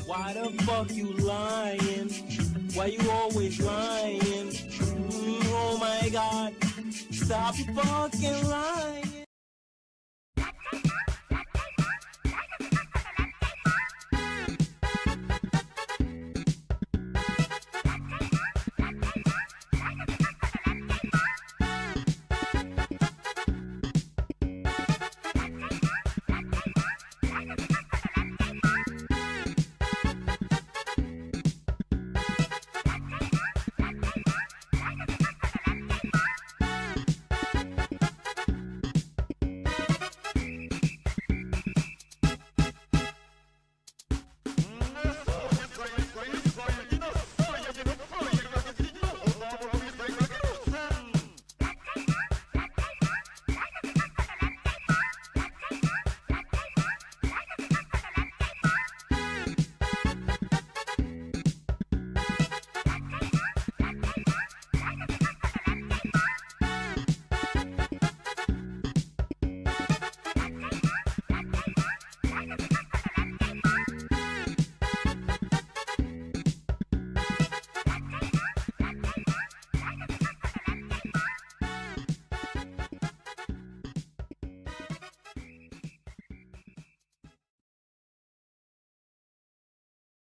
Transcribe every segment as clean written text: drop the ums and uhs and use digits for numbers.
Why the fuck you lying? Why you always lying? Oh my god, stop fucking lying.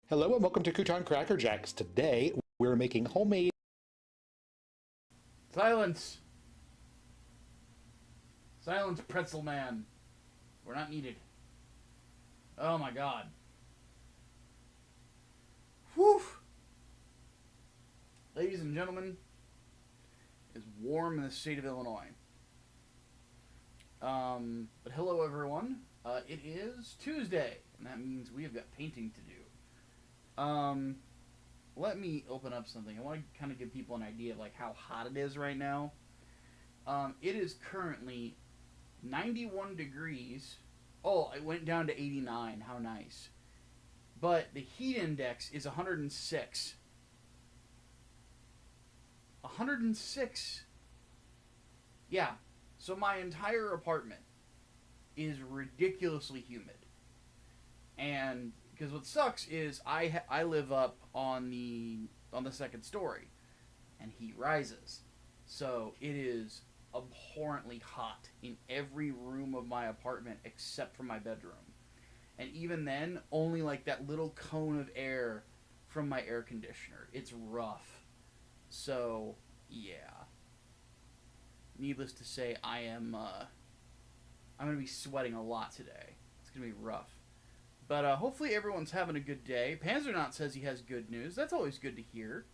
Hello and welcome to Crouton Cracker Jacks. Today we're making homemade... Silence! Silence, Pretzel Man. We're not needed. Oh my god. Whew! Ladies and gentlemen, it's warm in the state of Illinois. But hello everyone. It is Tuesday, and that means we have got painting to do. Let me open up something. I want to kind of give people an idea of like how hot it is right now. It is currently 91 degrees. Oh, it went down to 89. How nice. But the heat index is 106. 106. Yeah. So my entire apartment is ridiculously humid. And because what sucks is I live up on the second story, and heat rises, so it is abhorrently hot in every room of my apartment except for my bedroom, and even then only like that little cone of air from my air conditioner. It's rough. So yeah. Needless to say, I'm gonna be sweating a lot today. It's gonna be rough. But hopefully everyone's having a good day. Panzernaut says he has good news. That's always good to hear.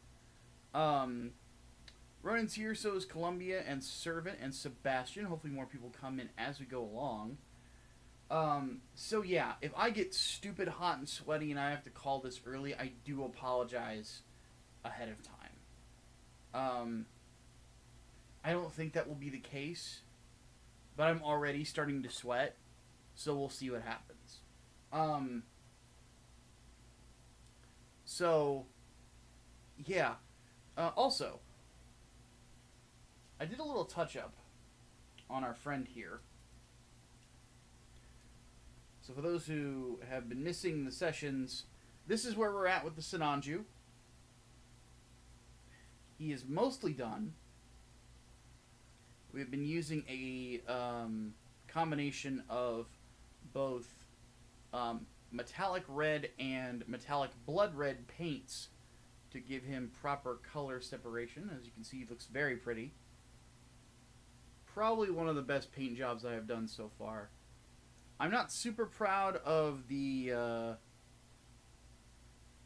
Ronan's here, so is Columbia and Servant and Sebastian. Hopefully more people come in as we go along. So yeah, if I get stupid hot and sweaty and I have to call this early, I do apologize ahead of time. I don't think that will be the case, but I'm already starting to sweat, so we'll see what happens. So, yeah. Also, I did a little touch-up on our friend here. So for those who have been missing the sessions, this is where we're at with the Sinanju. He is mostly done. We've been using a combination of both metallic red and metallic blood red paints to give him proper color separation. As you can see, he looks very pretty. Probably one of the best paint jobs I have done so far. I'm not super proud of the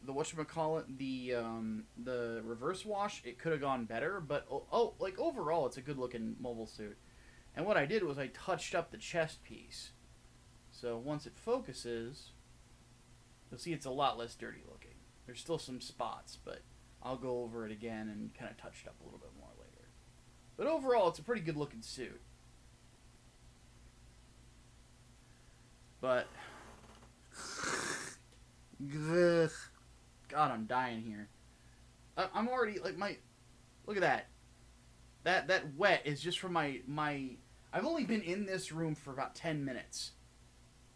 whatchamacallit, the reverse wash. It could have gone better, but like overall it's a good looking mobile suit. And what I did was I touched up the chest piece. So once it focuses, you'll see it's a lot less dirty looking. There's still some spots, but I'll go over it again and kind of touch it up a little bit more later. But overall, it's a pretty good looking suit. But God, I'm dying here. I'm already like look at that. That wet is just from my. I've only been in this room for about 10 minutes,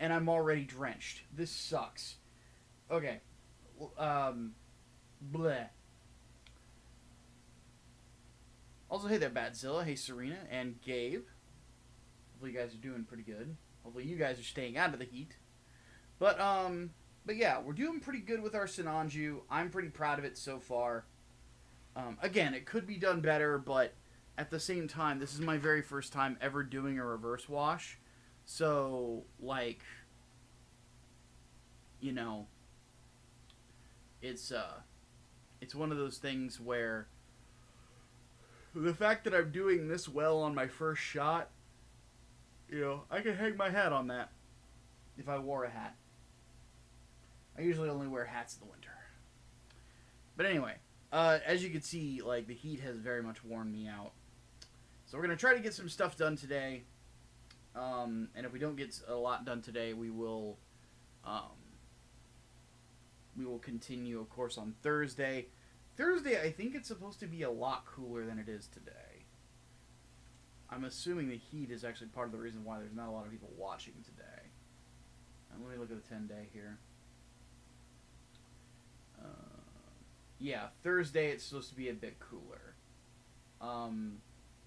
and I'm already drenched. This sucks. Okay, bleh. Also, hey there, Badzilla. Hey, Serena and Gabe. Hopefully you guys are doing pretty good. Hopefully you guys are staying out of the heat. But yeah, we're doing pretty good with our Sinanju. I'm pretty proud of it so far. Again, it could be done better, but at the same time, this is my very first time ever doing a reverse wash. So, like, you know, it's one of those things where the fact that I'm doing this well on my first shot, you know, I can hang my hat on that if I wore a hat. I usually only wear hats in the winter. But anyway, as you can see, like, the heat has very much worn me out. So we're going to try to get some stuff done today. And if we don't get a lot done today, we will continue, of course, on Thursday. Thursday, I think it's supposed to be a lot cooler than it is today. I'm assuming the heat is actually part of the reason why there's not a lot of people watching today. And let me look at the 10-day here. Yeah, Thursday it's supposed to be a bit cooler.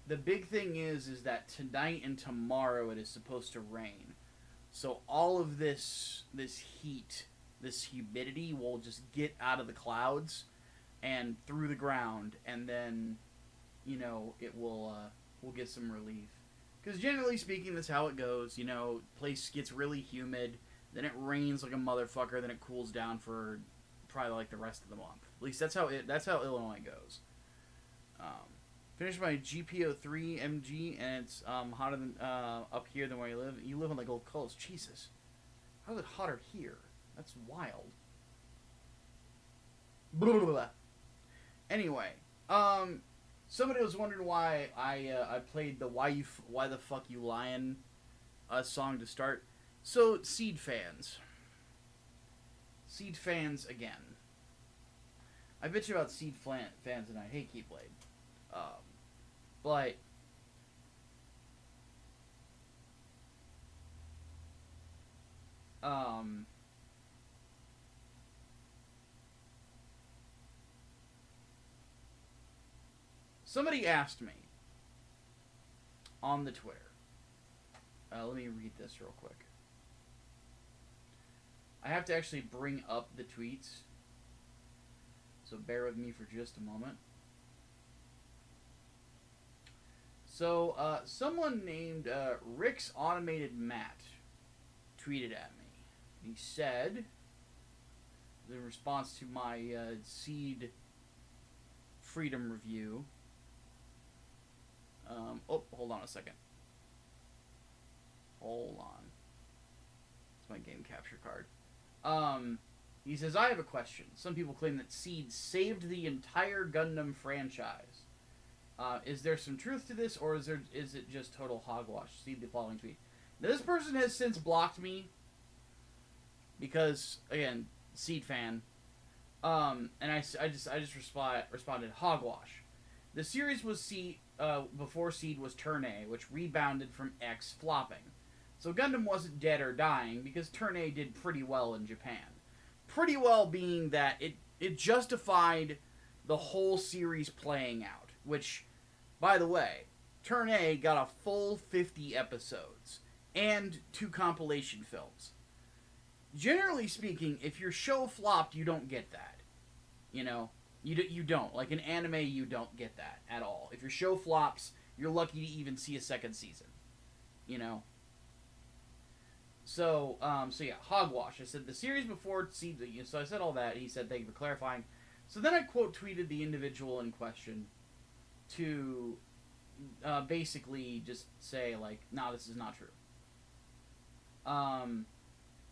The big thing is that tonight and tomorrow it is supposed to rain. So all of this heat, this humidity will just get out of the clouds and through the ground, and then, you know, it will we'll get some relief. Because generally speaking, that's how it goes. You know, place gets really humid, then it rains like a motherfucker, then it cools down for probably like the rest of the month. At least that's how Illinois goes. Finished my GPO3 MG, and it's hotter than up here than where you live. You live on the Gold Coast. Jesus, how's it hotter here? That's wild. Blah, blah, blah. Anyway, somebody was wondering why I played the Why the Fuck You Lying song to start. So, Seed fans again. I bitch about Seed fans and I hate Keyblade. But somebody asked me on the Twitter. Let me read this real quick. I have to actually bring up the tweets, so bear with me for just a moment. So, someone named Rick's Automated Matt tweeted at me. He said, in response to my Seed Freedom review, hold on a second. Hold on. It's my game capture card. He says, I have a question. Some people claim that Seed saved the entire Gundam franchise. Is there some truth to this, or is it just total hogwash? See the following tweet. Now, this person has since blocked me because, again, Seed fan. And I just responded hogwash. The series was before Seed was Turn A, which rebounded from X flopping. So Gundam wasn't dead or dying because Turn A did pretty well in Japan. Pretty well being that it justified the whole series playing out, which, by the way, Turn A got a full 50 episodes and 2 compilation films. Generally speaking, if your show flopped, you don't get that. You know, you don't. Like in anime, you don't get that at all. If your show flops, you're lucky to even see a second season. You know? So yeah, hogwash. I said the series before Seed. So I said all that. He said, thank you for clarifying. So then I quote tweeted the individual in question to basically just say, like, nah, this is not true.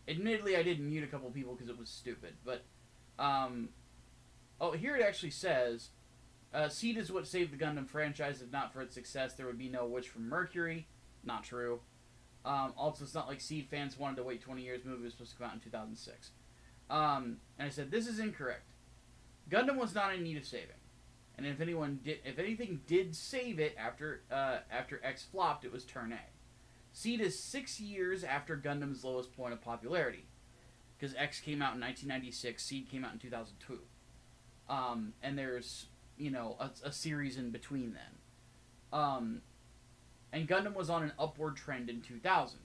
Admittedly, I did mute a couple people because it was stupid. But, here it actually says, Seed is what saved the Gundam franchise. If not for its success, there would be no Witch from Mercury. Not true. Also, it's not like Seed fans wanted to wait 20 years. The movie was supposed to come out in 2006. And I said, this is incorrect. Gundam was not in need of saving. And if anything did save it after X flopped, it was Turn A. Seed is 6 years after Gundam's lowest point of popularity. because X came out in 1996, Seed came out in 2002. And there's, you know, a series in between then. And Gundam was on an upward trend in 2000.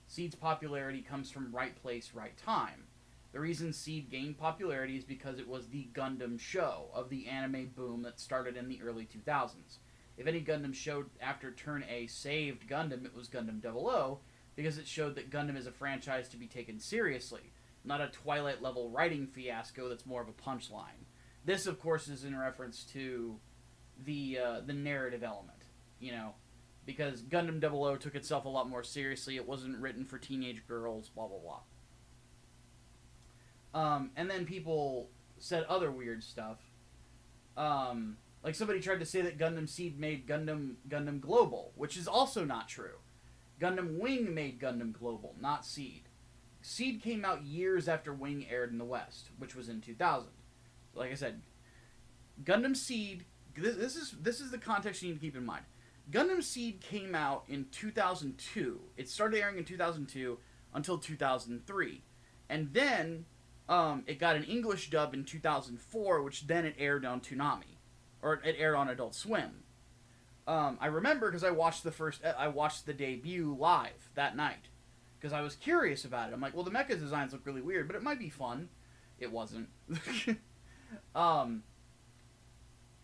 Seed's popularity comes from right place, right time. The reason Seed gained popularity is because it was the Gundam show of the anime boom that started in the early 2000s. If any Gundam show after Turn A saved Gundam, it was Gundam 00, because it showed that Gundam is a franchise to be taken seriously, not a Twilight-level writing fiasco that's more of a punchline. This, of course, is in reference to the narrative element, you know, because Gundam 00 took itself a lot more seriously. It wasn't written for teenage girls, blah, blah, blah. And then people said other weird stuff. Like somebody tried to say that Gundam Seed made Gundam Global, which is also not true. Gundam Wing made Gundam Global, not Seed. Seed came out years after Wing aired in the West, which was in 2000. Like I said, Gundam Seed, this is the context you need to keep in mind. Gundam Seed came out in 2002. It started airing in 2002 until 2003. And then it got an English dub in 2004, which then it aired on Toonami. Or it aired on Adult Swim. I remember because I watched the debut live that night. Because I was curious about it. I'm like, well, the mecha designs look really weird, but it might be fun. It wasn't.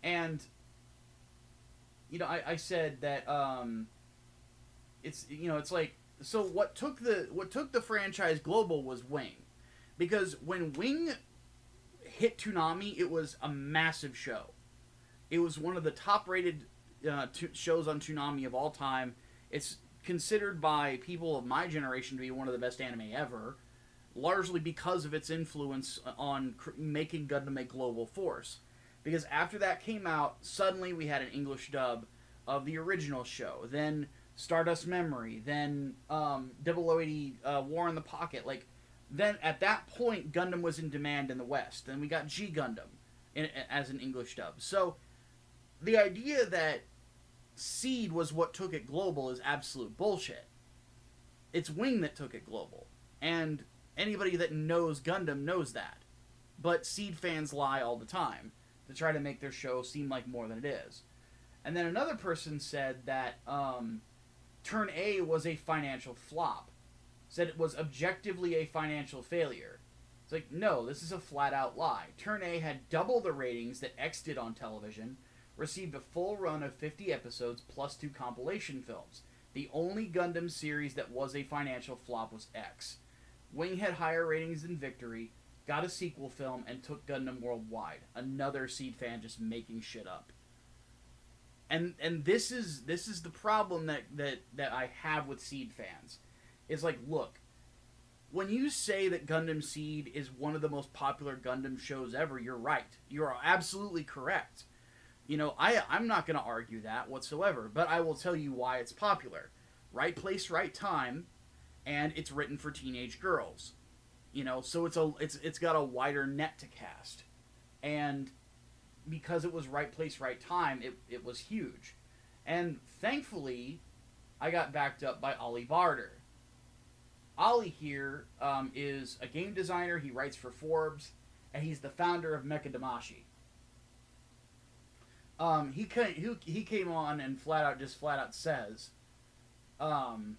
And, you know, I said that, it's, you know, it's like, so what took the franchise global was Wing. Because when Wing hit Toonami, it was a massive show. It was one of the top-rated shows on Toonami of all time. It's considered by people of my generation to be one of the best anime ever, largely because of its influence on making Gundam a global force. Because after that came out, suddenly we had an English dub of the original show. Then Stardust Memory. Then 0080 War in the Pocket. Like, then at that point, Gundam was in demand in the West. Then we got G Gundam as an English dub. So the idea that Seed was what took it global is absolute bullshit. It's Wing that took it global. And anybody that knows Gundam knows that. But Seed fans lie all the time to try to make their show seem like more than it is. And then another person said that Turn A was a financial flop. Said it was objectively a financial failure. It's like, no, this is a flat-out lie. Turn A had double the ratings that X did on television, received a full run of 50 episodes plus 2 compilation films. The only Gundam series that was a financial flop was X. Wing had higher ratings than Victory, got a sequel film, and took Gundam worldwide. Another Seed fan just making shit up. And this is the problem that I have with Seed fans. It's like, look, when you say that Gundam Seed is one of the most popular Gundam shows ever, you're right. You are absolutely correct. You know, I'm not going to argue that whatsoever, but I will tell you why it's popular. Right place, right time, and it's written for teenage girls. You know, so it's got a wider net to cast. And because it was right place, right time, it was huge. And thankfully, I got backed up by Ollie Barter. Ollie here is a game designer. He writes for Forbes, and he's the founder of Mecha Damashi. He came on and flat out says, for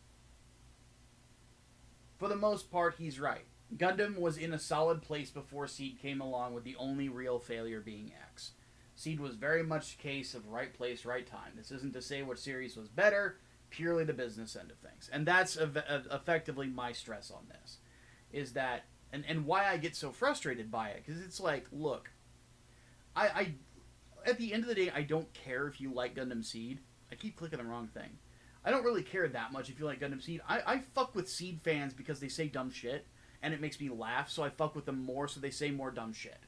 the most part, he's right. Gundam was in a solid place before Seed came along, with the only real failure being X. Seed was very much a case of right place, right time. This isn't to say which series was better, purely the business end of things. And that's effectively my stress on this. Is that, and why I get so frustrated by it, because it's like, look, I at the end of the day, I don't care if you like Gundam Seed. I keep clicking the wrong thing. I don't really care that much if you like Gundam Seed. I fuck with Seed fans because they say dumb shit, and it makes me laugh, so I fuck with them more so they say more dumb shit.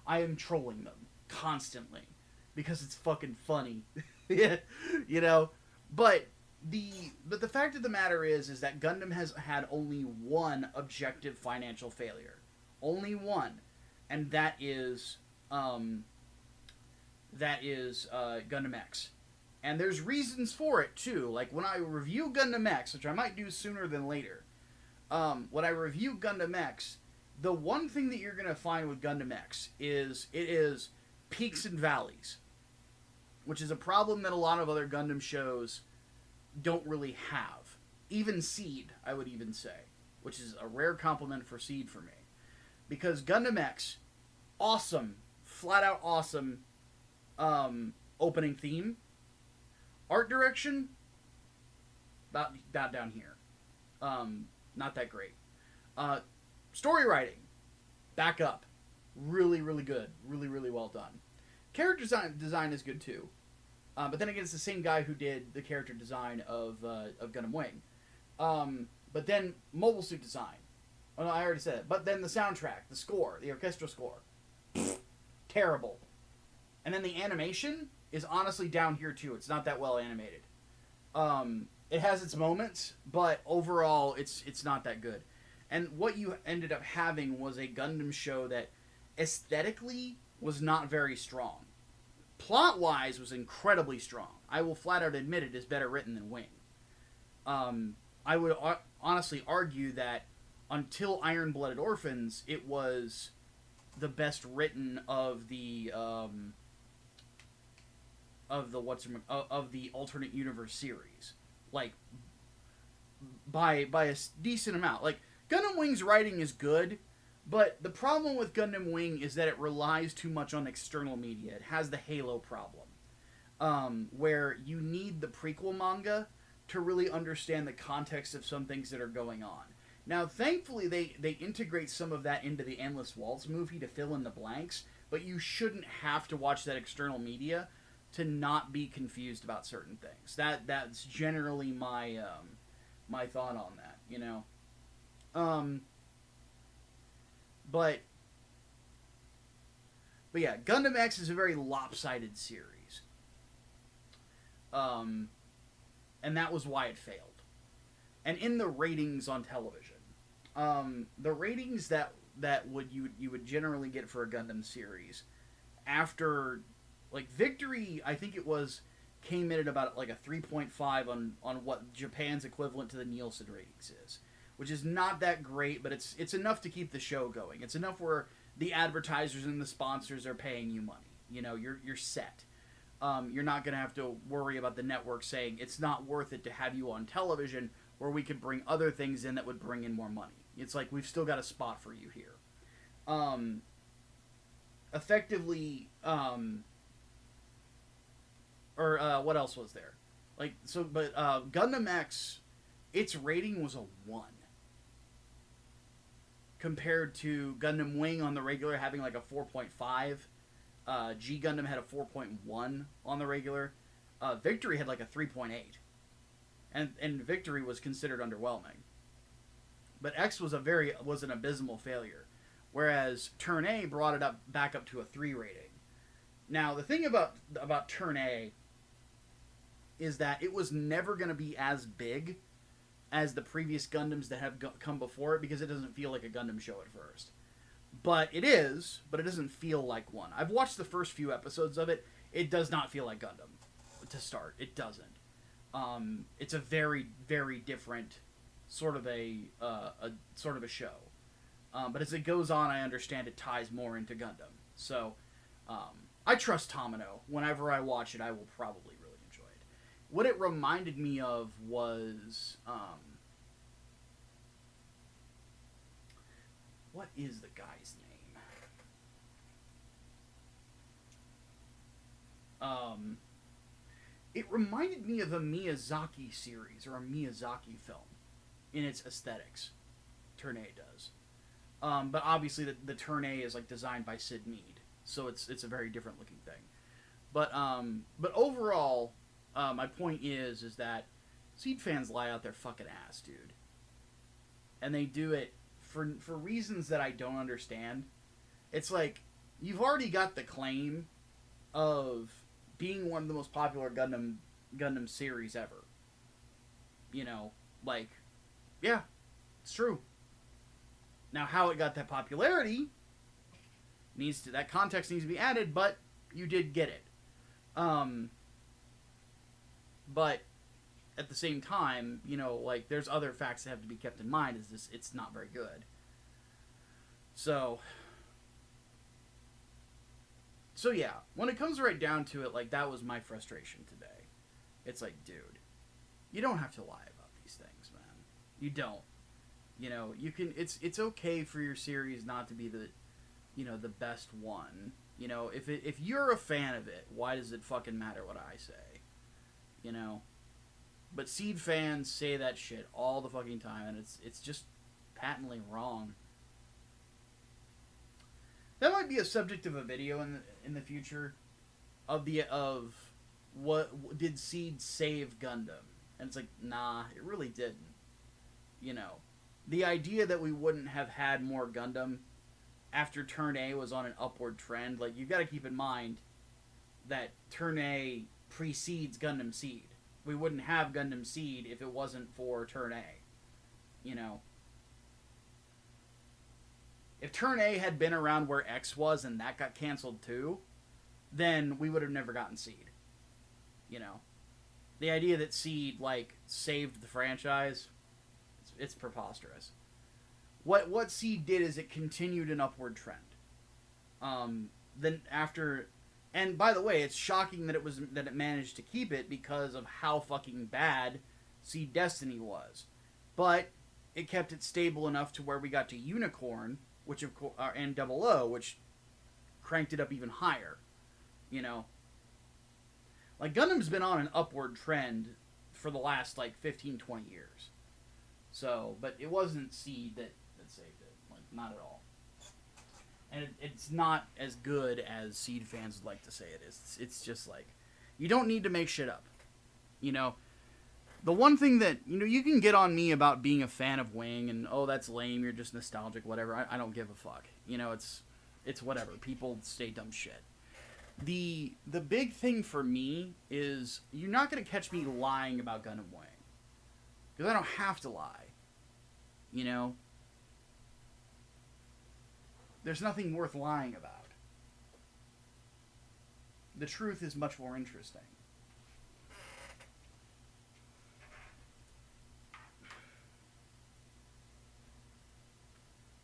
I am trolling them constantly because it's fucking funny. You know? But the fact of the matter is that Gundam has had only one objective financial failure. Only one. And that is Gundam X. And there's reasons for it, too. Like, when I review Gundam X, which I might do sooner than later, when I review Gundam X, The one thing that you're going to find with Gundam X is it is peaks and valleys, which is a problem that a lot of other Gundam shows don't really have. Even Seed, I would even say, which is a rare compliment for Seed for me. Because Gundam X, awesome, flat out awesome opening theme. Art direction, about down here. Not that great. Story writing, back up. Really, really good. Really, really well done. Character design is good too. But then again, it's the same guy who did the character design of Gundam Wing. But then mobile suit design. Oh no, I already said it. But then the soundtrack, the score, the orchestral score. Terrible. And then the animation is honestly down here too. It's not that well animated. It has its moments, but overall it's not that good. And what you ended up having was a Gundam show that aesthetically was not very strong. Plot-wise was incredibly strong. I will flat out admit it is better written than Wing. I would honestly argue that until Iron-Blooded Orphans, it was the best written of the alternate universe series, like by a decent amount. Like Gundam Wing's writing is good, but the problem with Gundam Wing is that it relies too much on external media. It has the Halo problem, where you need the prequel manga to really understand the context of some things that are going on. Now, thankfully, they integrate some of that into the Endless Waltz movie to fill in the blanks, but you shouldn't have to watch that external media to not be confused about certain things. That's generally my my thought on that, you know. But yeah, Gundam X is a very lopsided series. And that was why it failed. And in the ratings on television, the ratings that you would generally get for a Gundam series after, like, Victory, I think it was, came in at about like a 3.5 on what Japan's equivalent to the Nielsen ratings is, which is not that great, but it's enough to keep the show going. It's enough where the advertisers and the sponsors are paying you money. You know, you're set. You're not going to have to worry about the network saying it's not worth it to have you on television, where we could bring other things in that would bring in more money. It's like, we've still got a spot for you here. Effectively, what else was there? Like, so, but Gundam X, its rating was a 1. Compared to Gundam Wing on the regular having like a 4.5. G Gundam had a 4.1 on the regular. Victory had like a 3.8. And Victory was considered underwhelming. But X was an abysmal failure. Whereas Turn A brought it back up to a 3 rating. Now, the thing about Turn A is that it was never going to be as big as the previous Gundams that have come before it, because it doesn't feel like a Gundam show at first. But it doesn't feel like one. I've watched the first few episodes of it. It does not feel like Gundam to start. It doesn't. It's a very, very different sort of a show. But as it goes on, I understand it ties more into Gundam. So, I trust Tamino. Whenever I watch it, I will probably really enjoy it. What it reminded me of was, what is the guy's name? It reminded me of a Miyazaki series, or a Miyazaki film, in its aesthetics. Turn A does. But obviously the Turn A is like designed by Sid Mead, so it's a very different looking thing. But overall, my point is that Seed fans lie out their fucking ass, dude. And they do it for reasons that I don't understand. It's like, you've already got the claim of being one of the most popular Gundam series ever. You know, like, yeah, it's true. Now, how it got that popularity that context needs to be added, but you did get it. But at the same time, you know, like, there's other facts that have to be kept in mind. It's not very good. So yeah, when it comes right down to it, like, that was my frustration today. It's like, dude, you don't have to lie about these things, man. You don't. You know, you can, it's okay for your series not to be the, you know, the best one. You know, if you're a fan of it, why does it fucking matter what I say? You know? But Seed fans say that shit all the fucking time, and it's just patently wrong. That might be a subject of a video in the future, of what did Seed save Gundam? And it's like, nah, it really didn't. You know, the idea that we wouldn't have had more Gundam after Turn A was on an upward trend, like, you got to keep in mind that Turn A precedes Gundam Seed. We wouldn't have Gundam Seed if it wasn't for Turn A. You know, if Turn A had been around where X was and that got canceled too, then we would have never gotten Seed. You know, the idea that Seed, like, saved the franchise, it's preposterous. What Seed did is it continued an upward trend. Then after, and by the way, it's shocking that it managed to keep it because of how fucking bad Seed Destiny was, but it kept it stable enough to where we got to Unicorn, which of course, and Double O, which cranked it up even higher. You know, like, Gundam's been on an upward trend for the last, like, 15, 20 years. So, but it wasn't Seed that saved it. Like, not at all. And it's not as good as Seed fans would like to say it is. It's just like, you don't need to make shit up. You know, the one thing that, you know, you can get on me about being a fan of Wing and, oh, that's lame, you're just nostalgic, whatever. I don't give a fuck. You know, it's whatever. People say dumb shit. The big thing for me is you're not going to catch me lying about Gundam Wing. Because I don't have to lie. You know? There's nothing worth lying about. The truth is much more interesting.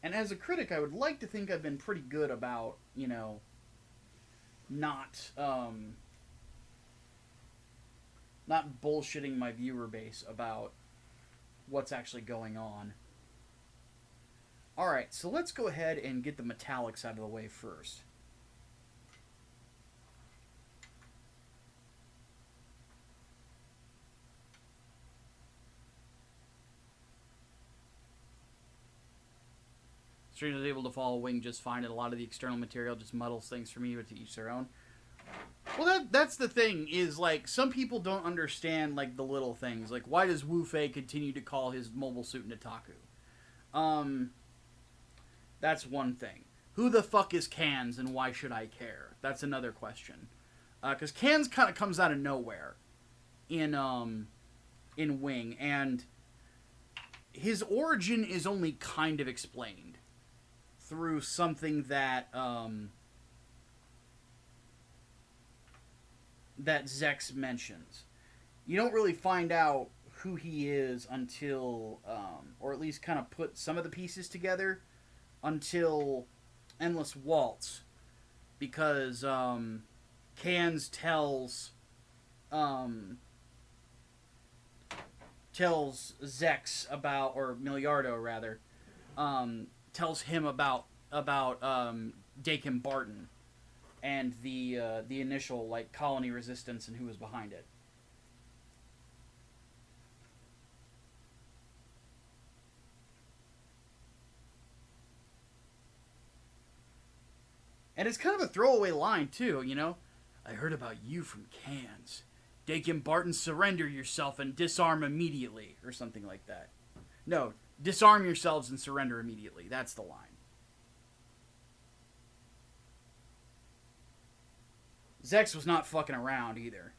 And as a critic, I would like to think I've been pretty good about, you know, not bullshitting my viewer base about what's actually going on. Alright, so let's go ahead and get the metallics out of the way first. Strange is able to follow Wing just fine, and a lot of the external material just muddles things for me, but to each their own. Well, that's the thing, is, like, some people don't understand, like, the little things. Like, why does Wu Fei continue to call his mobile suit Nataku? That's one thing. Who the fuck is Cans, and why should I care? That's another question. Because Cans kind of comes out of nowhere in Wing, and his origin is only kind of explained through something that that Zex mentions. You don't really find out who he is until, or at least kind of put some of the pieces together until Endless Waltz, because Cans tells Zex about, or Milliardo rather, tells him about Dakin Barton and the initial, like, colony resistance and who was behind it. And it's kind of a throwaway line too, you know? I heard about you from Cans. Dakin Barton, surrender yourself and disarm immediately, or something like that. No, disarm yourselves and surrender immediately. That's the line. Zex was not fucking around either.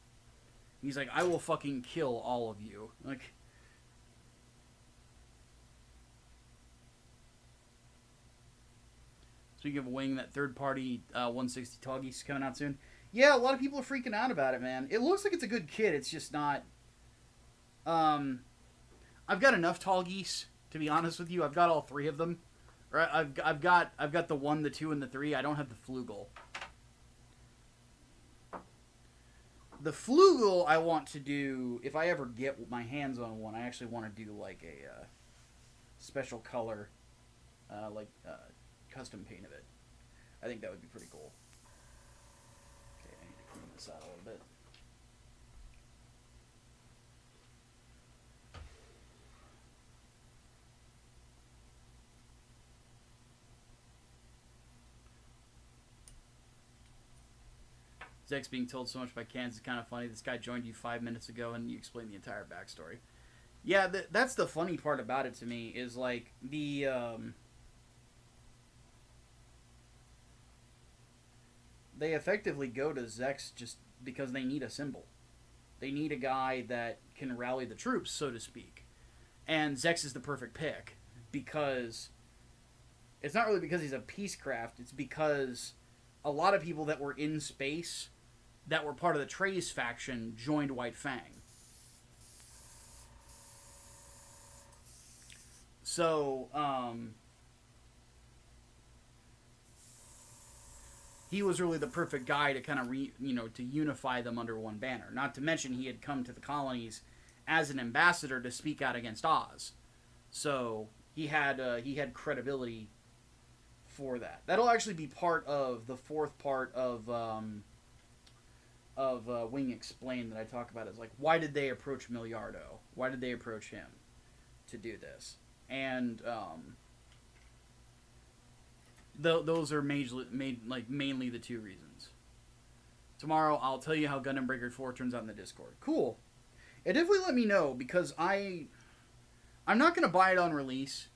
He's like, I will fucking kill all of you. Like, speaking of Wing, that third-party 160 Tallgeese is coming out soon. Yeah, a lot of people are freaking out about it, man. It looks like it's a good kit. It's just not... I've got enough Tallgeese, to be honest with you. I've got all three of them. Right, I've got the 1, the 2, and the 3. I don't have the Flugel. The Flugel I want to do, if I ever get my hands on one, I actually want to do like a special color, custom paint of it. I think that would be pretty cool. Okay, I need to clean this out a little bit. Zex being told so much by Cans is kind of funny. This guy joined you 5 minutes ago and you explained the entire backstory. Yeah, that's the funny part about it to me is like the they effectively go to Zex just because they need a symbol. They need a guy that can rally the troops, so to speak. And Zex is the perfect pick because it's not really because he's a peacecraft, it's because a lot of people that were in space that were part of the Trace faction joined White Fang. So, he was really the perfect guy to kind of to unify them under one banner. Not to mention he had come to the colonies as an ambassador to speak out against Oz. So, he had credibility for that. That'll actually be part of the 4th part of Wing Explained that I talk about. Is like, why did they approach Miliardo? Why did they approach him to do this? And those are mainly the 2 reasons. Tomorrow I'll tell you how Gundam Breaker 4 turns out in the Discord. Cool. It definitely let me know because I'm not gonna buy it on release.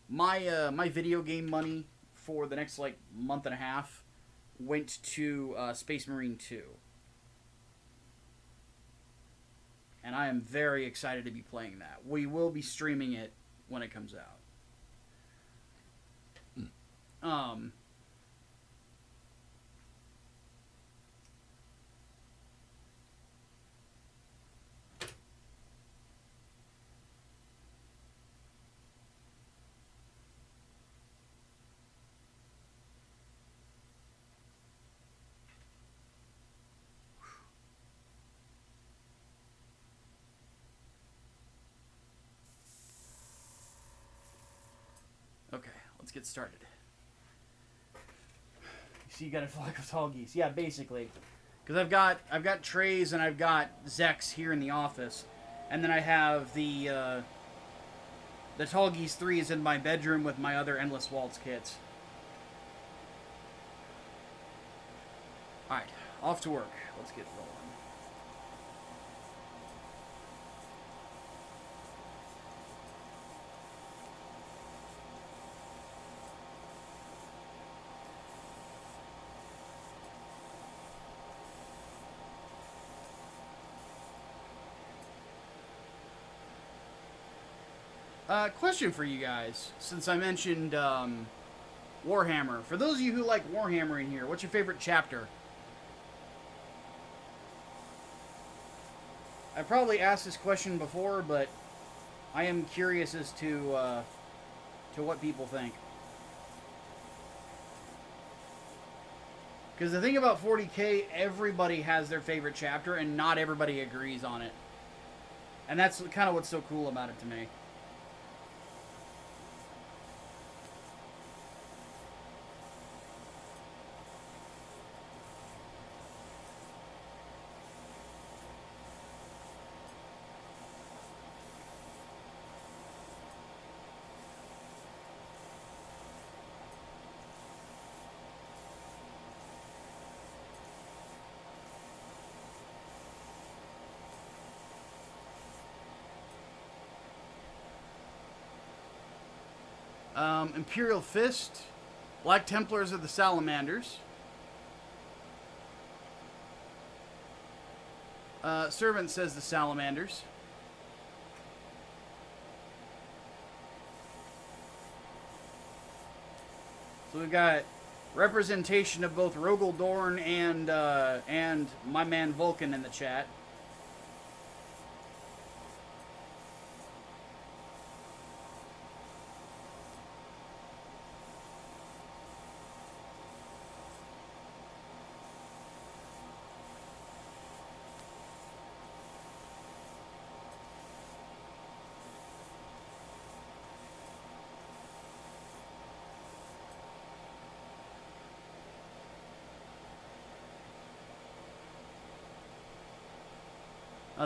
My video game money for the next month and a half went to Space Marine 2. And I am very excited to be playing that. We will be streaming it when it comes out. Okay, let's get started. So you got a flock of tall geese. Yeah, basically. Because I've got trays and I've got Zex here in the office. And then I have the Tall Geese 3 is in my bedroom with my other Endless Waltz kits. Alright, off to work. Let's get rolling. Question for you guys, since I mentioned Warhammer. For those of you who like Warhammer in here, what's your favorite chapter? I probably asked this question before, but I am curious as to what people think. Because the thing about 40K, everybody has their favorite chapter, and not everybody agrees on it. And that's kind of what's so cool about it to me. Imperial Fist, Black Templars are the Salamanders. Servant says the Salamanders. So we've got representation of both Rogel Dorn and my man Vulcan in the chat.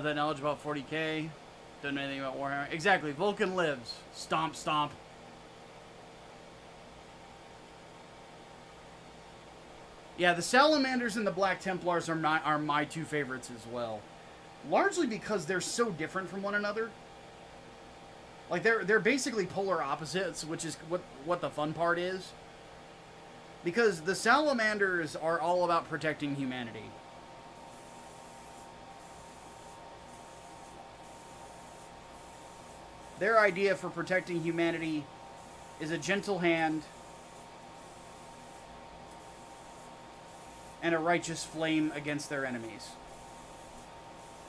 The knowledge about 40k. Don't know anything about Warhammer. Exactly. Vulcan lives. Stomp, stomp. Yeah, the Salamanders and the Black Templars are my two favorites as well. Largely because they're so different from one another. Like, they're basically polar opposites, which is what the fun part is. Because the Salamanders are all about protecting humanity. Their idea for protecting humanity is a gentle hand and a righteous flame against their enemies.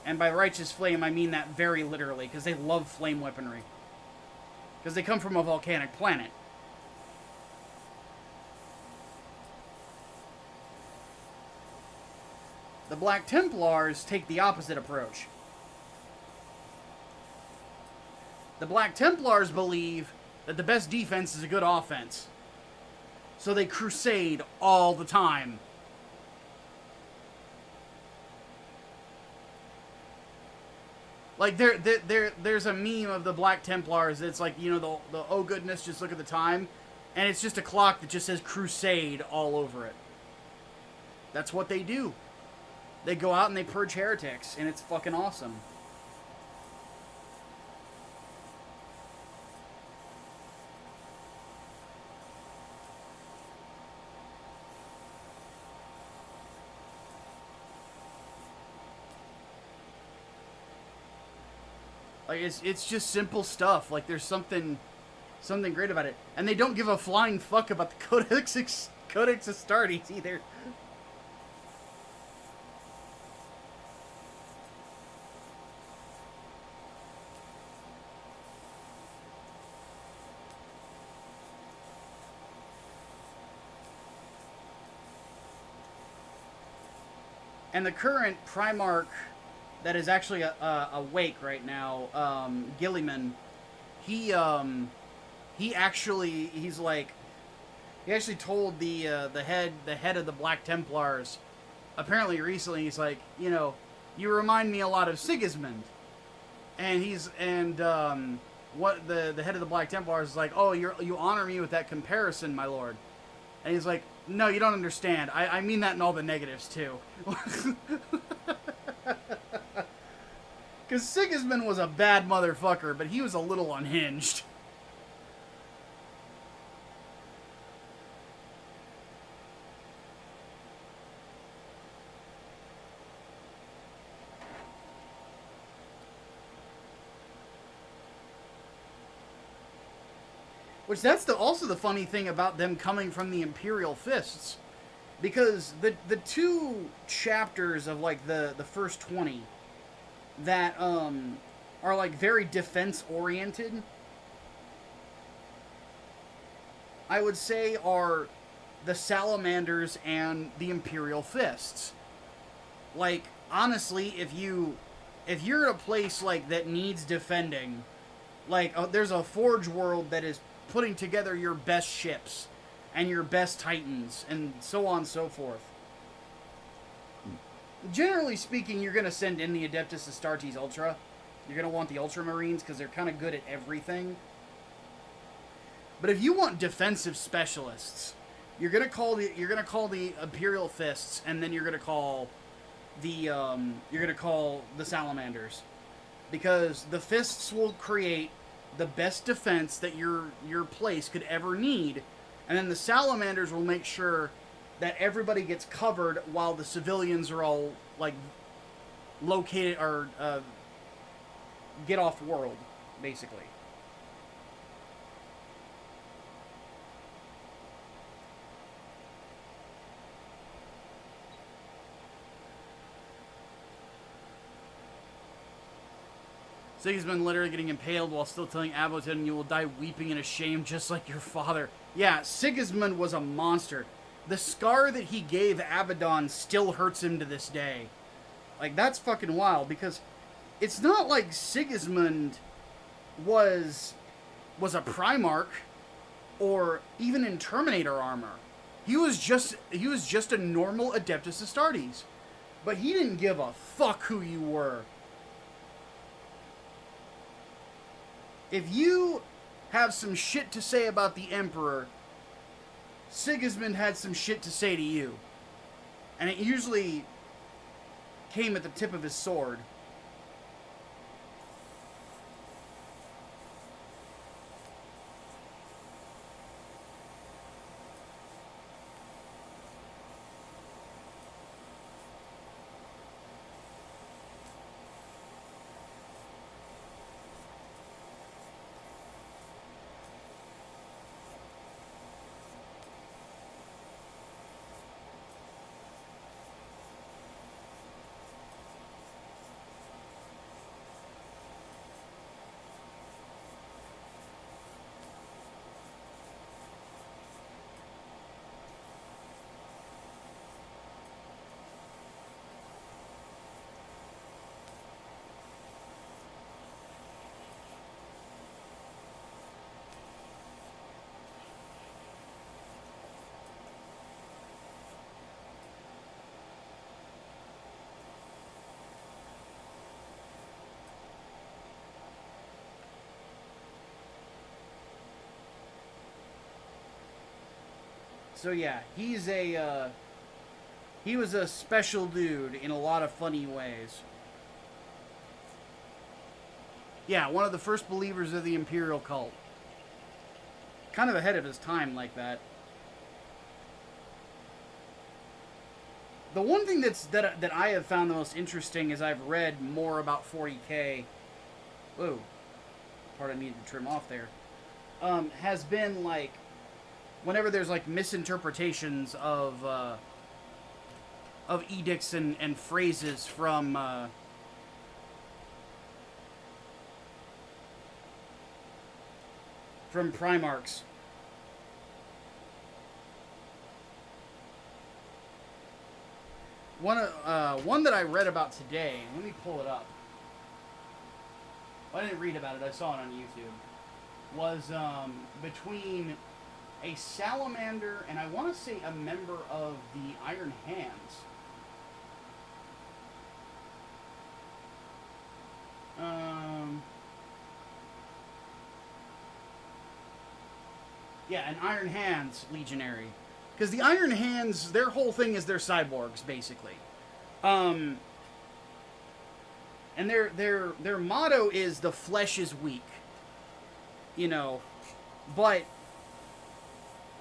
And by righteous flame, I mean that very literally, because they love flame weaponry. Because they come from a volcanic planet. The Black Templars take the opposite approach. The Black Templars believe that the best defense is a good offense. So they crusade all the time. Like, there's a meme of the Black Templars that's like, you know, the oh goodness, just look at the time. And it's just a clock that just says crusade all over it. That's what they do. They go out and they purge heretics, and it's fucking awesome. Like, it's just simple stuff. Like, there's something great about it. And they don't give a flying fuck about the Codex Astartes either. And the current Primarch that is actually awake right now, Gilliman, he actually told the head of the Black Templars, apparently recently, he's like, you know, you remind me a lot of Sigismund. And what the head of the Black Templars is like, oh, you honor me with that comparison, my lord. And he's like, no, you don't understand. I mean that in all the negatives, too. Because Sigismund was a bad motherfucker, but he was a little unhinged. Which that's also the funny thing about them coming from the Imperial Fists. Because the two chapters of, like, the first 20 that are, like, very defense-oriented, I would say are the Salamanders and the Imperial Fists. Like, honestly, if you're at a place, like, that needs defending, like, there's a Forge world that is putting together your best ships and your best Titans and so on and so forth. Generally speaking, you're going to send in the Adeptus Astartes Ultra. You're going to want the Ultramarines because they're kind of good at everything. But if you want defensive specialists, you're going to call the Imperial Fists, and then you're going to call the Salamanders, because the Fists will create the best defense that your place could ever need, and then the Salamanders will make sure that everybody gets covered while the civilians are all, like, located or get off world, basically. Sigismund literally getting impaled while still telling Abotin you will die weeping in a shame just like your father. Yeah, Sigismund was a monster. The scar that he gave Abaddon still hurts him to this day. Like, that's fucking wild, because it's not like Sigismund was a Primarch or even in Terminator armor. He was just a normal Adeptus Astartes. But he didn't give a fuck who you were. if you have some shit to say about the Emperor, Sigismund had some shit to say to you. And it usually came at the tip of his sword. So yeah, he was a special dude in a lot of funny ways. Yeah, one of the first believers of the Imperial cult. Kind of ahead of his time like that. The one thing that I have found the most interesting as I've read more about 40K, whoa, part I needed to trim off there, has been like, whenever there's like misinterpretations of edicts and phrases from Primarchs. One that I read about today, let me pull it up. I didn't read about it, I saw it on YouTube. Was between a salamander and I want to say a member of the Iron Hands. Yeah, an Iron Hands legionary. Because the Iron Hands, their whole thing is they're cyborgs, basically. And their motto is the flesh is weak. You know, but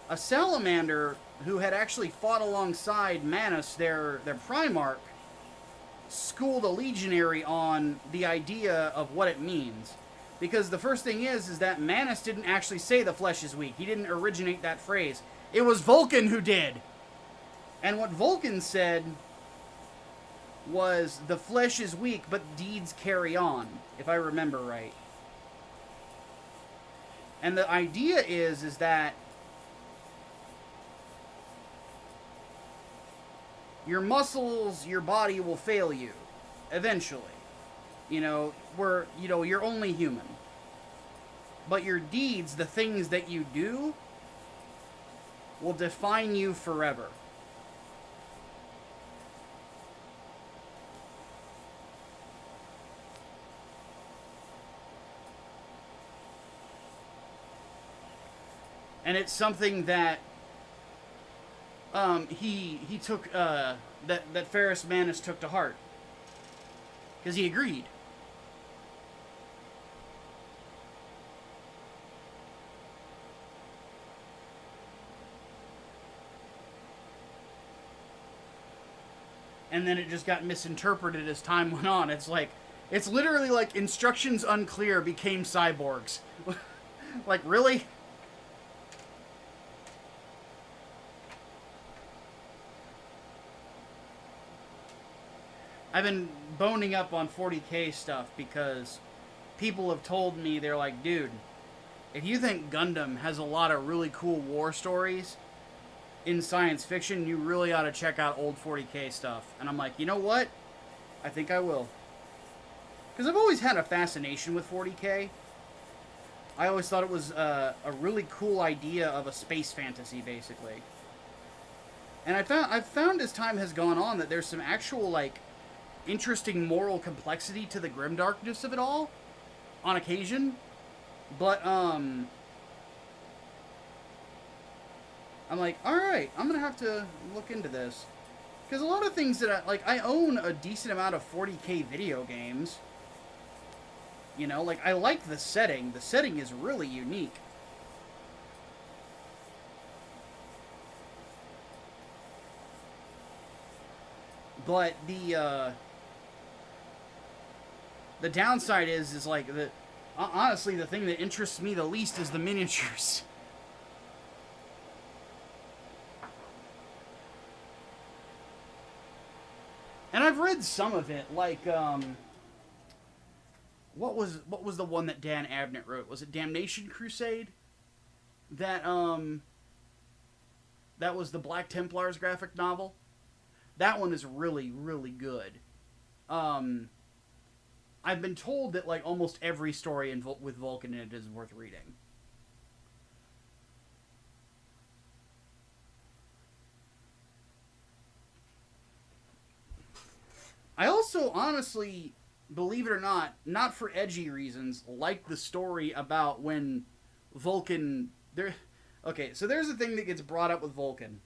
a salamander who had actually fought alongside Manus, their Primarch, schooled a legionary on the idea of what it means. Because the first thing is that Manus didn't actually say the flesh is weak. He didn't originate that phrase. It was Vulcan who did. And what Vulcan said was the flesh is weak, but deeds carry on, if I remember right. And the idea is that your muscles, your body will fail you eventually. You know, you're only human. But your deeds, the things that you do, will define you forever. And it's something that he took that Ferrus Manus took to heart, because he agreed. And then it just got misinterpreted as time went on. It's literally like instructions unclear became cyborgs. Like, really? I've been boning up on 40K stuff because people have told me, they're like, dude, if you think Gundam has a lot of really cool war stories in science fiction, you really ought to check out old 40K stuff. And I'm like, you know what? I think I will. Because I've always had a fascination with 40K. I always thought it was a really cool idea of a space fantasy, basically. And I've found as time has gone on that there's some actual, like, interesting moral complexity to the grimdarkness of it all, on occasion. But, I'm like, alright, I'm gonna have to look into this. Because a lot of things that I own a decent amount of 40K video games. You know, like, I like the setting. The setting is really unique. But the downside is like, honestly, the thing that interests me the least is the miniatures. And I've read some of it, like, what was the one that Dan Abnett wrote? Was it Damnation Crusade? That was the Black Templars graphic novel. That one is really, really good. I've been told that, like, almost every story with Vulcan in it is worth reading. I also, honestly, believe it or not for edgy reasons, like the story about when Vulcan... Okay, so there's a thing that gets brought up with Vulcan.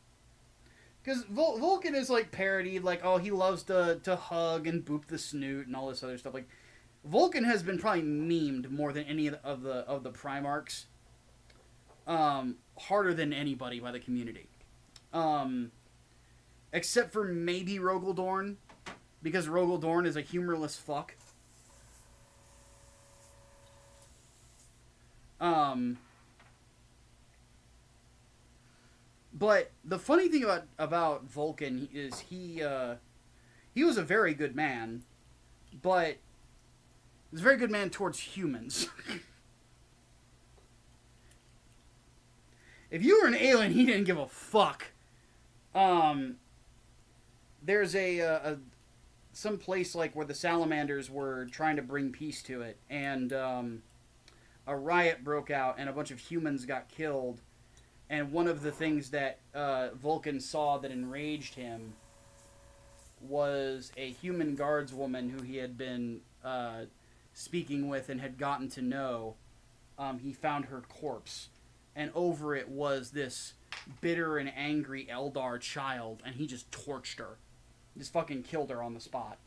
Because Vulcan is, like, parodied, like, oh, he loves to hug and boop the snoot and all this other stuff. Like, Vulcan has been probably memed more than any of the Primarchs. Harder than anybody by the community. Except for maybe Rogel Dorn, because Rogel Dorn is a humorless fuck. But the funny thing about Vulcan is he was a very good man, but he was a very good man towards humans. If you were an alien, he didn't give a fuck. There's some place like where the salamanders were trying to bring peace to it, and a riot broke out, and a bunch of humans got killed. And one of the things that Vulcan saw that enraged him was a human guardswoman who he had been speaking with and had gotten to know. He found her corpse, and over it was this bitter and angry Eldar child, and he just torched her. Just fucking killed her on the spot.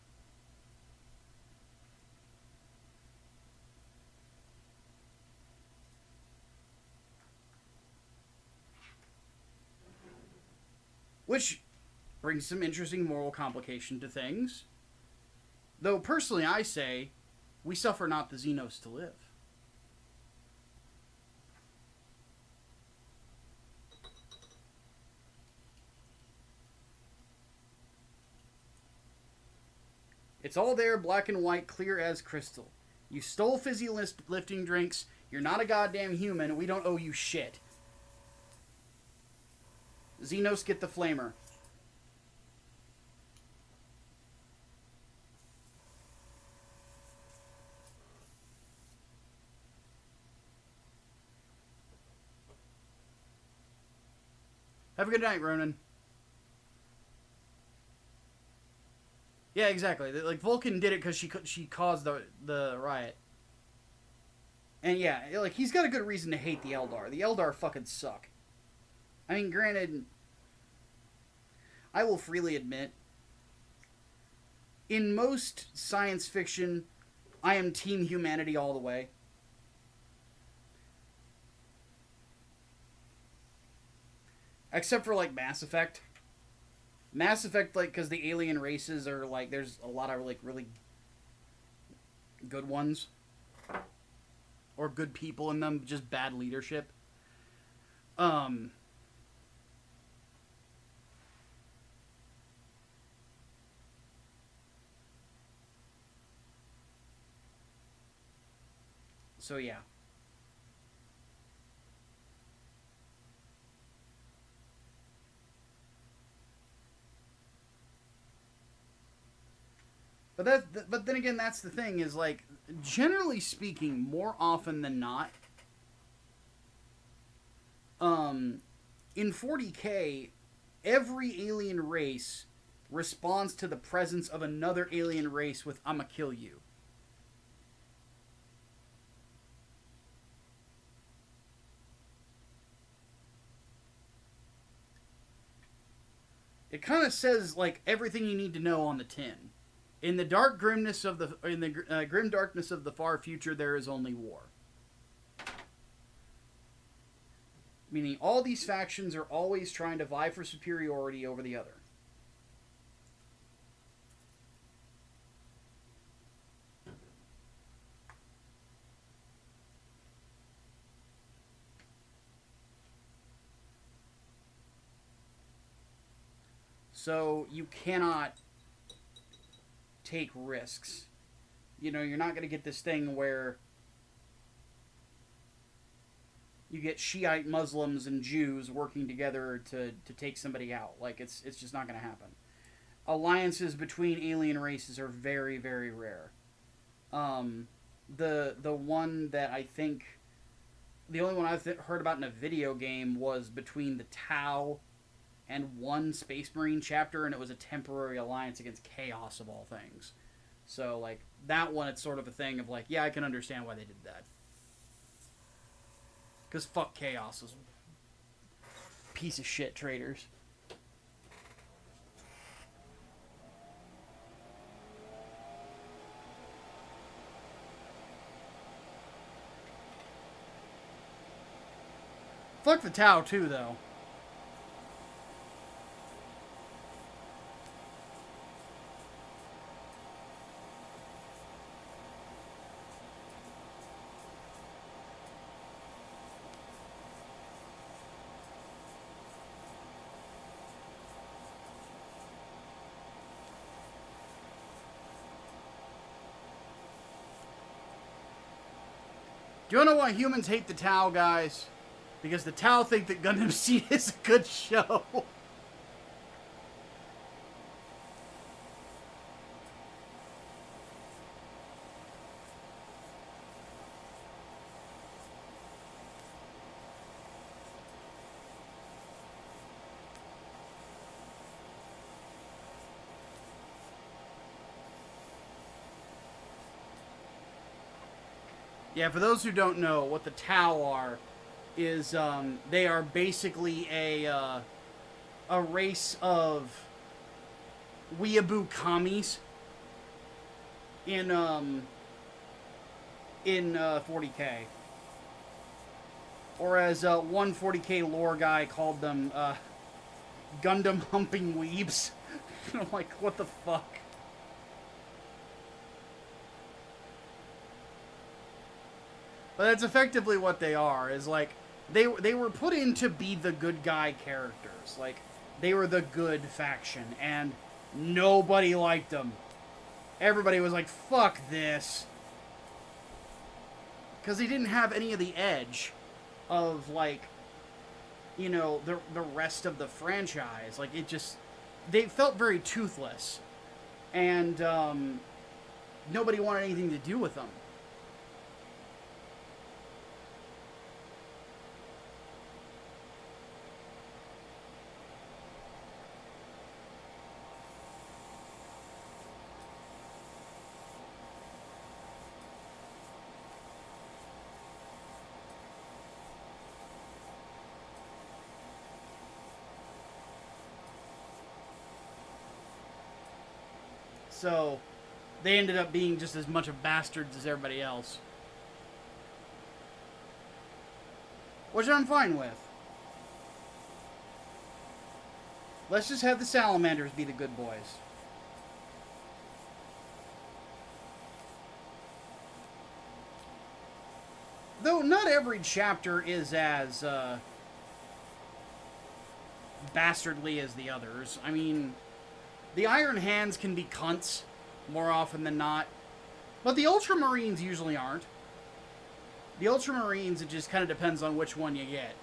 Which brings some interesting moral complication to things. Though, personally, I say, we suffer not the Xenos to live. It's all there, black and white, clear as crystal. You stole fizzy lifting drinks, you're not a goddamn human, we don't owe you shit. Xenos, get the flamer. Have a good night, Ronan. Yeah, exactly. Like, Vulcan did it because she caused the riot. And yeah, like, he's got a good reason to hate the Eldar. The Eldar fucking suck. I mean, granted, I will freely admit, in most science fiction, I am team humanity all the way. Except for, like, Mass Effect. Mass Effect, like, because the alien races are, like, there's a lot of, like, really good ones. Or good people in them, just bad leadership. So, yeah. But then again, that's the thing, is, like, generally speaking, more often than not, in 40K, every alien race responds to the presence of another alien race with "I'ma kill you." It kind of says like everything you need to know on the tin. In the dark grimness of the grim darkness of the far future, there is only war. Meaning all these factions are always trying to vie for superiority over the other. So you cannot take risks. You know, you're not going to get this thing where you get Shiite Muslims and Jews working together to take somebody out. Like, it's just not going to happen. Alliances between alien races are very, very rare. The one that I think... The only one I've heard about in a video game was between the Tau and one Space Marine chapter, and it was a temporary alliance against Chaos, of all things. So, like, that one, it's sort of a thing of, like, yeah, I can understand why they did that. Because fuck Chaos, those piece of shit traitors. Fuck the Tau, too, though. Do you know why humans hate the Tau, guys? Because the Tau think that Gundam Seed is a good show. Yeah, for those who don't know, what the Tau are is they are basically a race of weeaboo commies in 40K, or as one 40K lore guy called them, Gundam humping weebs. I'm like, what the fuck? But that's effectively what they are, is like, they were put in to be the good guy characters. Like, they were the good faction, and nobody liked them. Everybody was like, fuck this. Because they didn't have any of the edge of, like, you know, the rest of the franchise. Like, it just, they felt very toothless. And nobody wanted anything to do with them. So, they ended up being just as much of bastards as everybody else. Which I'm fine with. Let's just have the salamanders be the good boys. Though not every chapter is as bastardly as the others. I mean, the Iron Hands can be cunts more often than not, but the Ultramarines usually aren't. The Ultramarines, it just kind of depends on which one you get.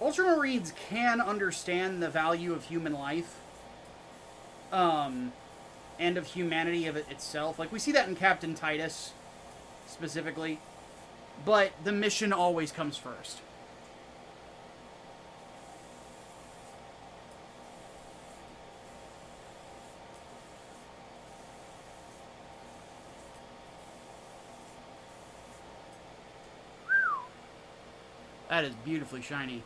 Ultramarines can understand the value of human life. And of humanity of it itself. Like, we see that in Captain Titus, specifically. But the mission always comes first. That is beautifully shiny.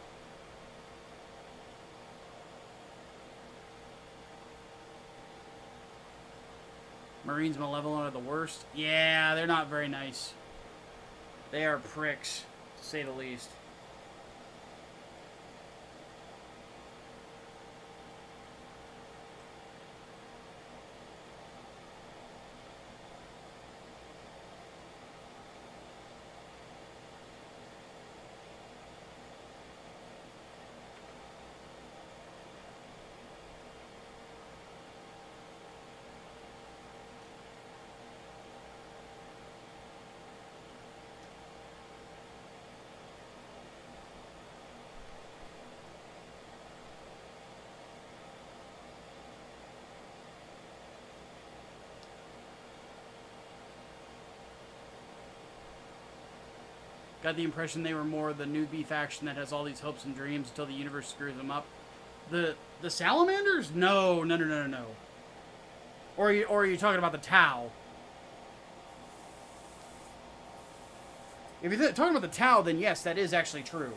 Marines Malevolent are the worst. Yeah, they're not very nice. They are pricks, to say the least. Got the impression they were more the newbie faction that has all these hopes and dreams until the universe screws them up. The Salamanders? No. Or are you talking about the Tau? If you're talking about the Tau, then yes, that is actually true.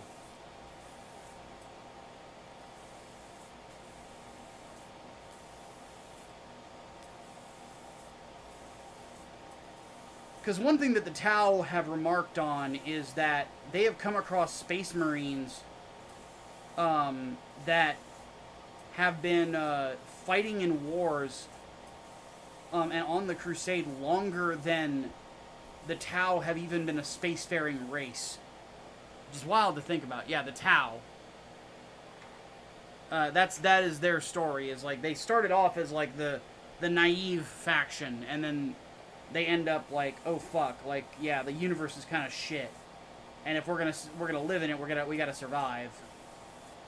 Because one thing that the Tau have remarked on is that they have come across Space Marines that have been fighting in wars and on the Crusade longer than the Tau have even been a spacefaring race. Which is wild to think about. Yeah, the Tau. That is their story. Is like they started off as like the naive faction, and then they end up like, oh fuck, like yeah, the universe is kind of shit, and if we're gonna live in it, we gotta survive,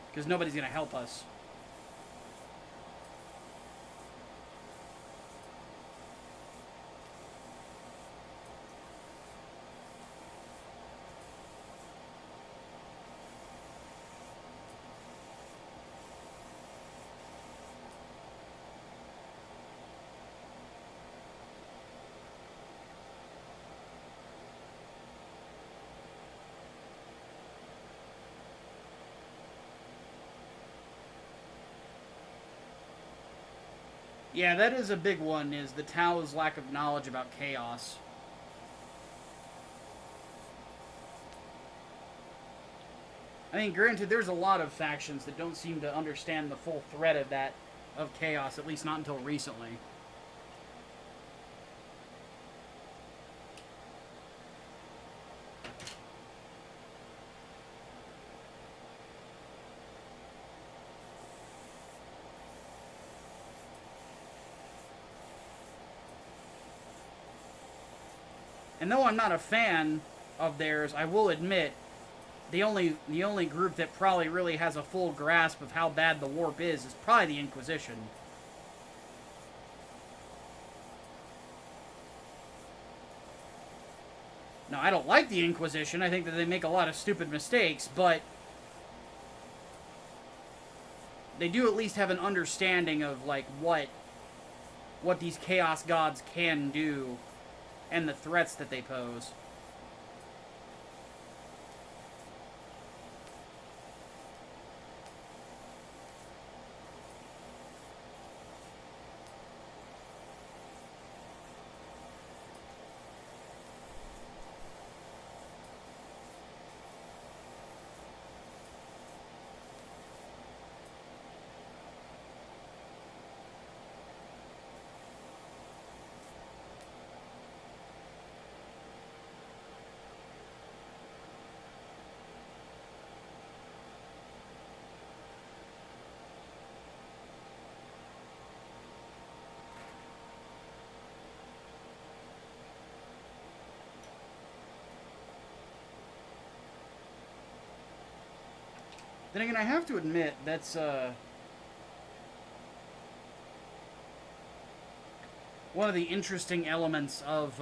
because nobody's gonna help us. Yeah, that is a big one, is the Tau's lack of knowledge about chaos. I mean, granted, there's a lot of factions that don't seem to understand the full threat of that, of chaos, at least not until recently. And though I'm not a fan of theirs, I will admit the only group that probably really has a full grasp of how bad the warp is probably the Inquisition. Now, I don't like the Inquisition. I think that they make a lot of stupid mistakes, but they do at least have an understanding of like what these chaos gods can do and the threats that they pose. Then again, I have to admit, that's, one of the interesting elements of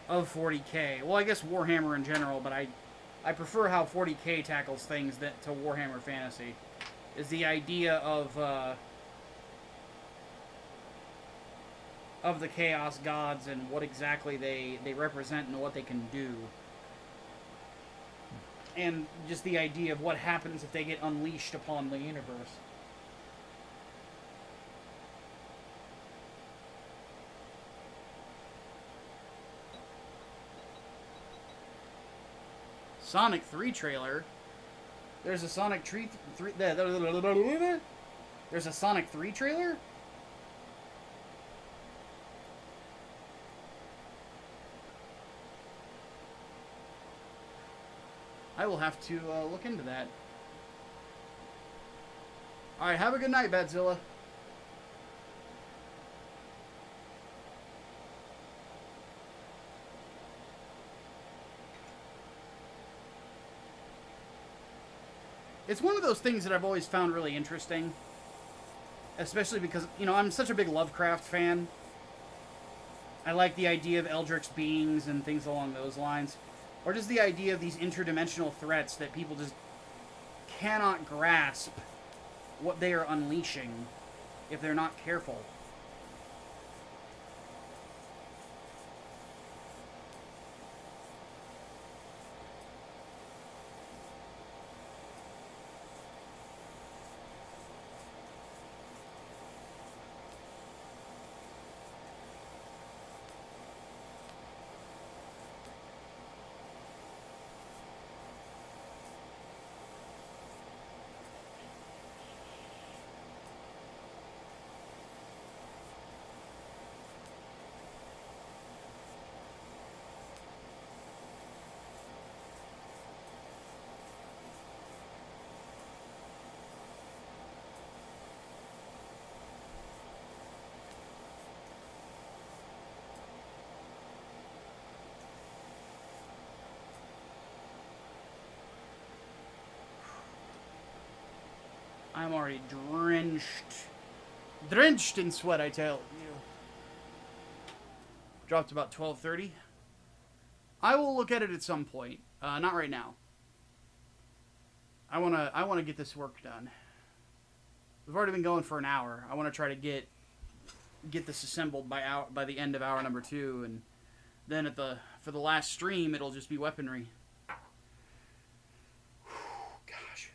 40K. Well, I guess Warhammer in general, but I prefer how 40K tackles things to Warhammer Fantasy. Is the idea of the Chaos Gods and what exactly they represent and what they can do. and just the idea of what happens if they get unleashed upon the universe. Sonic 3 trailer. There's a Sonic 3. There's a Sonic 3 trailer? I will have to look into that. Alright, have a good night, Badzilla. It's one of those things that I've always found really interesting. Especially because, you know, I'm such a big Lovecraft fan. I like the idea of eldritch beings and things along those lines. Or just the idea of these interdimensional threats that people just cannot grasp what they are unleashing if they're not careful. I'm already drenched in sweat, I tell you. Dropped about 12:30. I will look at it at some point. Not right now. I wanna get this work done. We've already been going for an hour. I want to try to get this assembled by the end of hour number 2, and then for the last stream it'll just be weaponry. Gosh.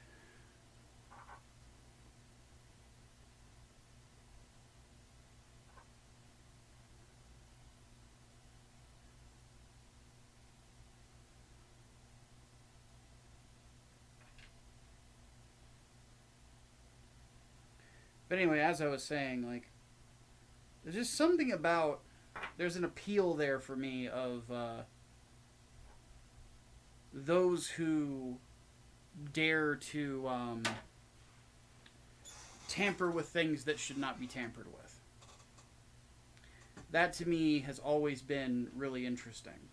But anyway, as I was saying, like, there's just something about, there's an appeal there for me of those who dare to tamper with things that should not be tampered with. That to me has always been really interesting.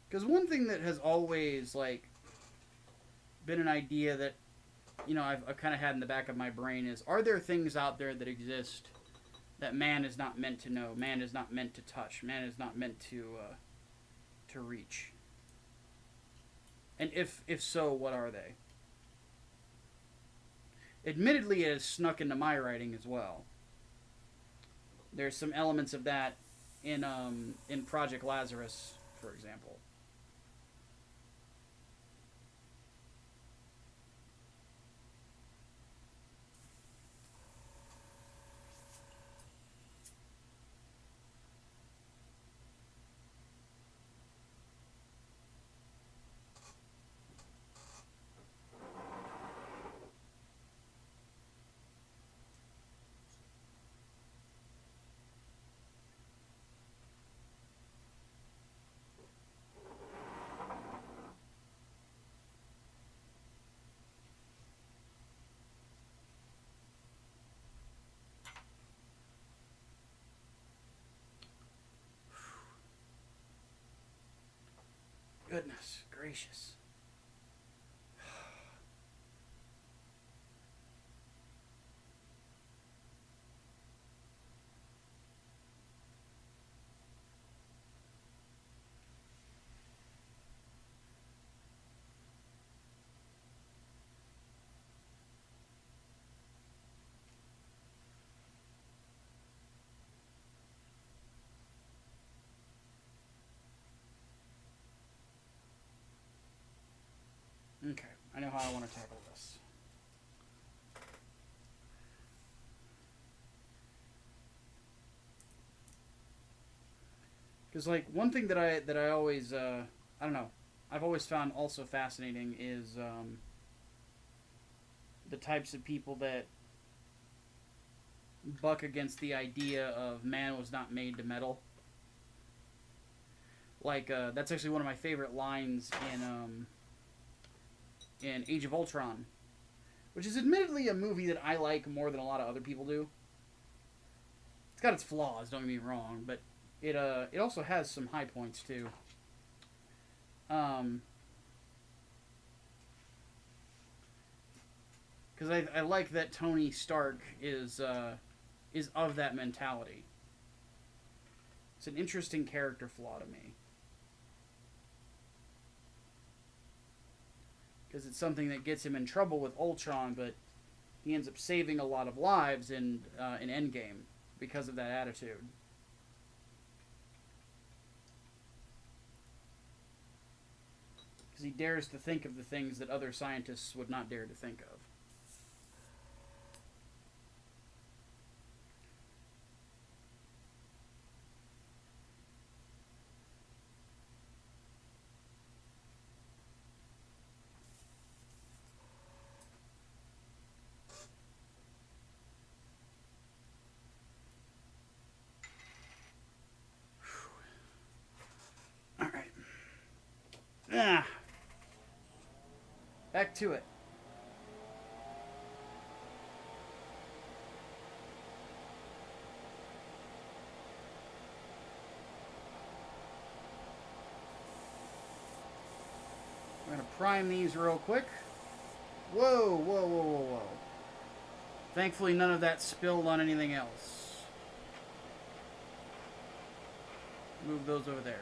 Because one thing that has always, like, been an idea that, you know, I've kind of had in the back of my brain is, are there things out there that exist that man is not meant to know, man is not meant to touch, man is not meant to reach? And if so, what are they? Admittedly, it has snuck into my writing as well. There's some elements of that in Project Lazarus, for example. Goodness gracious. I know how I want to tackle this. Because, like, one thing that I always, I don't know, I've always found also fascinating is the types of people that buck against the idea of man was not made to meddle. Like, that's actually one of my favorite lines in Age of Ultron, which is admittedly a movie that I like more than a lot of other people do. It's got its flaws, don't get me wrong, but it also has some high points too. Because I like that Tony Stark is of that mentality. It's an interesting character flaw to me. Because it's something that gets him in trouble with Ultron, but he ends up saving a lot of lives in Endgame because of that attitude. Because he dares to think of the things that other scientists would not dare to think of. Back to it. We're going to prime these real quick. Whoa, whoa, whoa, whoa, whoa. Thankfully, none of that spilled on anything else. Move those over there.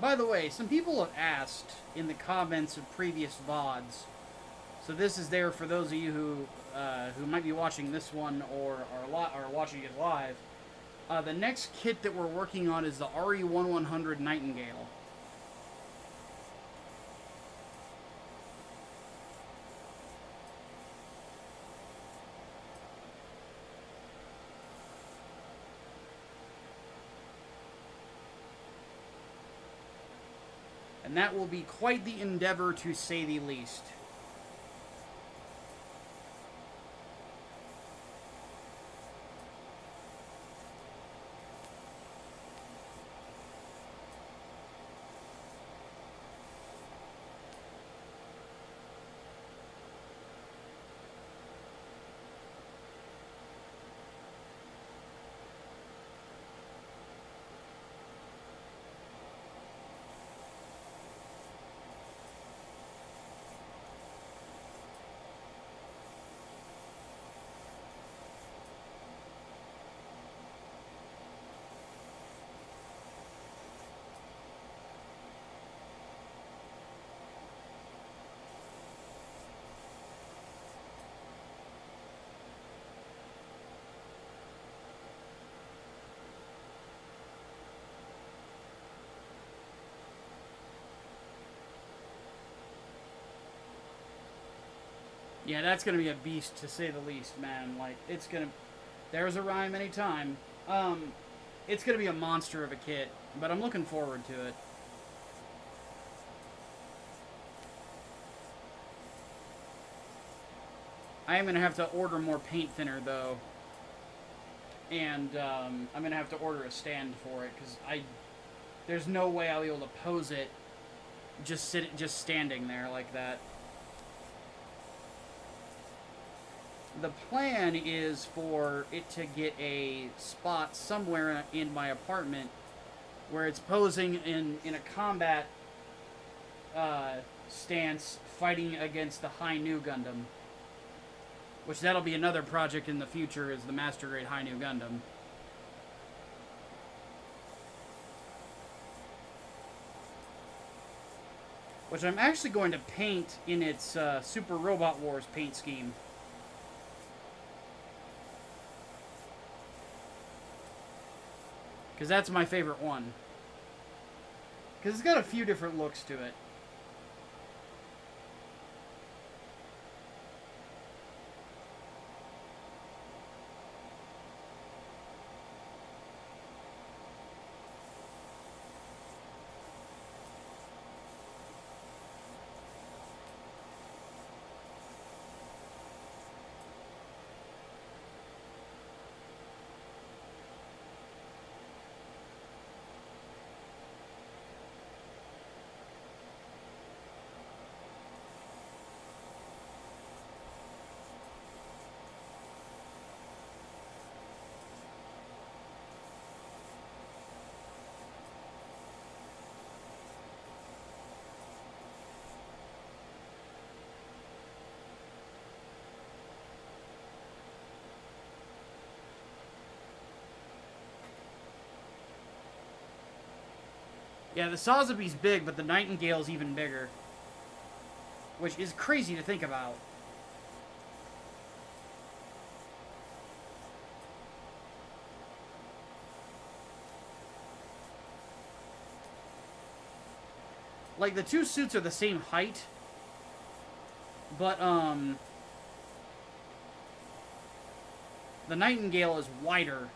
By the way, some people have asked in the comments of previous VODs, so this is there for those of you who might be watching this one or are watching it live. The next kit that we're working on is the RE1100 Nightingale. And that will be quite the endeavor, to say the least. Yeah, that's gonna be a beast to say the least, man. Like, it's gonna... There's a rhyme anytime. It's gonna be a monster of a kit, but I'm looking forward to it. I am gonna have to order more paint thinner, though. And, I'm gonna have to order a stand for it, because there's no way I'll be able to pose it just standing there like that. The plan is for it to get a spot somewhere in my apartment where it's posing in a combat stance fighting against the High New Gundam. Which that'll be another project in the future, is the Master Grade High New Gundam. Which I'm actually going to paint in its Super Robot Wars paint scheme. Because that's my favorite one. Because it's got a few different looks to it. Yeah, the Sazabi's big, but the Nightingale's even bigger. Which is crazy to think about. Like, the two suits are the same height. But, the Nightingale is wider.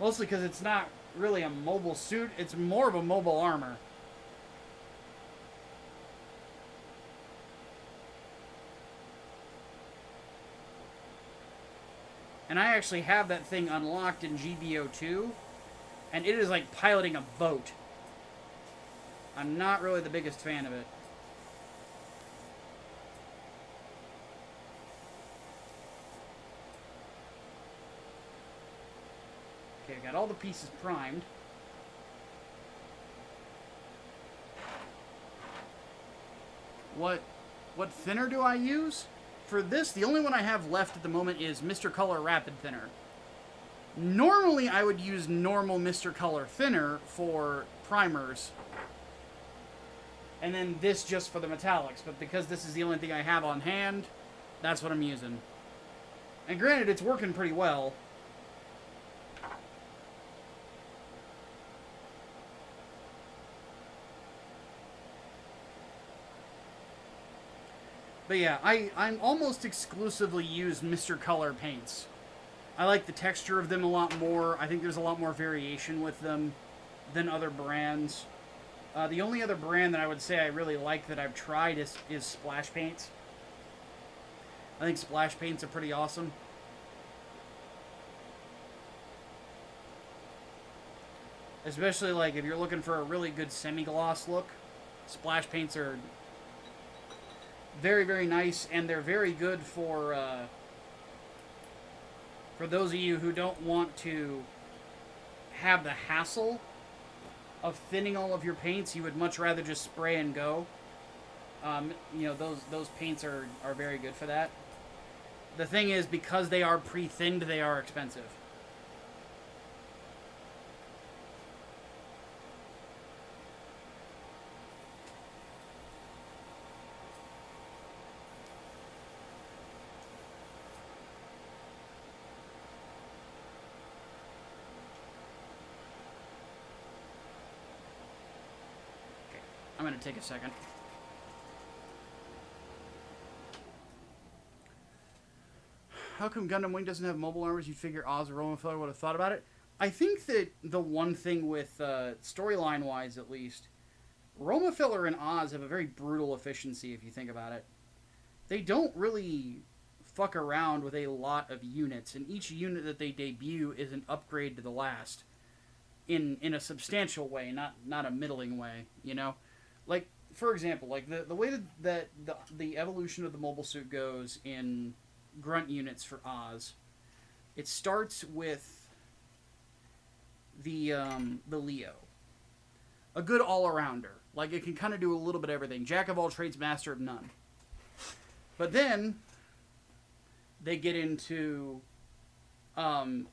Mostly because it's not really a mobile suit, it's more of a mobile armor. And I actually have that thing unlocked in GBO2, and it is like piloting a boat. I'm not really the biggest fan of it. Okay, I got all the pieces primed. What thinner do I use? For this, the only one I have left at the moment is Mr. Color Rapid Thinner. Normally, I would use normal Mr. Color Thinner for primers. And then this just for the metallics. But because this is the only thing I have on hand, that's what I'm using. And granted, it's working pretty well. But yeah, I'm almost exclusively use Mr. Color paints. I like the texture of them a lot more. I think there's a lot more variation with them than other brands. The only other brand that I would say I really like that I've tried is Splash Paints. I think Splash Paints are pretty awesome. Especially like if you're looking for a really good semi-gloss look, Splash Paints are very, very nice, and they're very good for those of you who don't want to have the hassle of thinning all of your paints. You would much rather just spray and go. You know, those paints are very good for that. The thing is, because they are pre-thinned, they are expensive. I'm going to take a second. how come Gundam Wing doesn't have mobile armors? You'd figure Oz or Roma Filler would have thought about it. I think that the one thing with, storyline-wise at least, Roma Filler and Oz have a very brutal efficiency if you think about it. They don't really fuck around with a lot of units, and each unit that they debut is an upgrade to the last in a substantial way, not a middling way, you know? Like, for example, like the way that the evolution of the mobile suit goes in grunt units for Oz, it starts with the Leo. A good all-arounder. Like, it can kind of do a little bit of everything. Jack of all trades, master of none. But then they get into then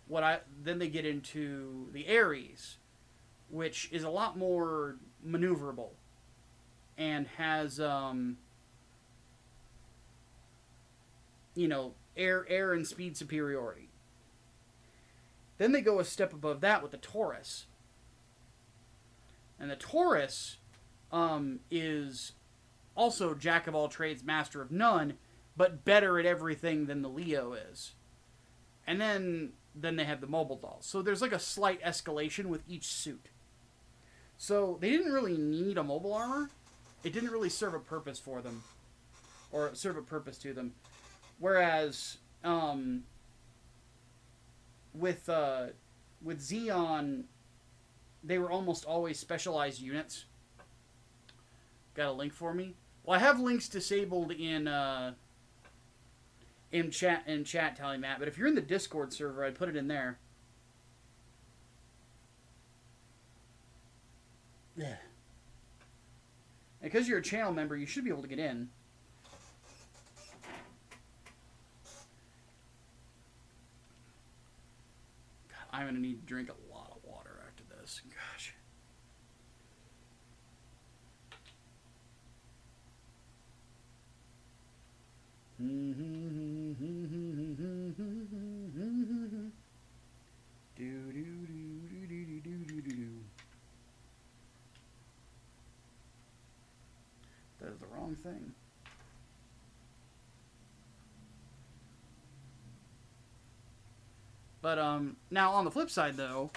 they get into the Ares, which is a lot more maneuverable and has you know, air and speed superiority. Then they go a step above that with the Taurus. And the Taurus is also Jack of all trades, master of none, but better at everything than the Leo is. And then they have the mobile dolls. So there's like a slight escalation with each suit. So they didn't really need a mobile armor. It didn't really serve a purpose for them. Or serve a purpose to them. Whereas with Zeon, they were almost always specialized units. Got a link for me? Well, I have links disabled in chat, Tally Matt. But if you're in the Discord server, I'd put it in there. Yeah. And because you're a channel member, you should be able to get in. God, I'm gonna need to drink a lot of water after this. Gosh. That is the wrong thing. But now on the flip side though,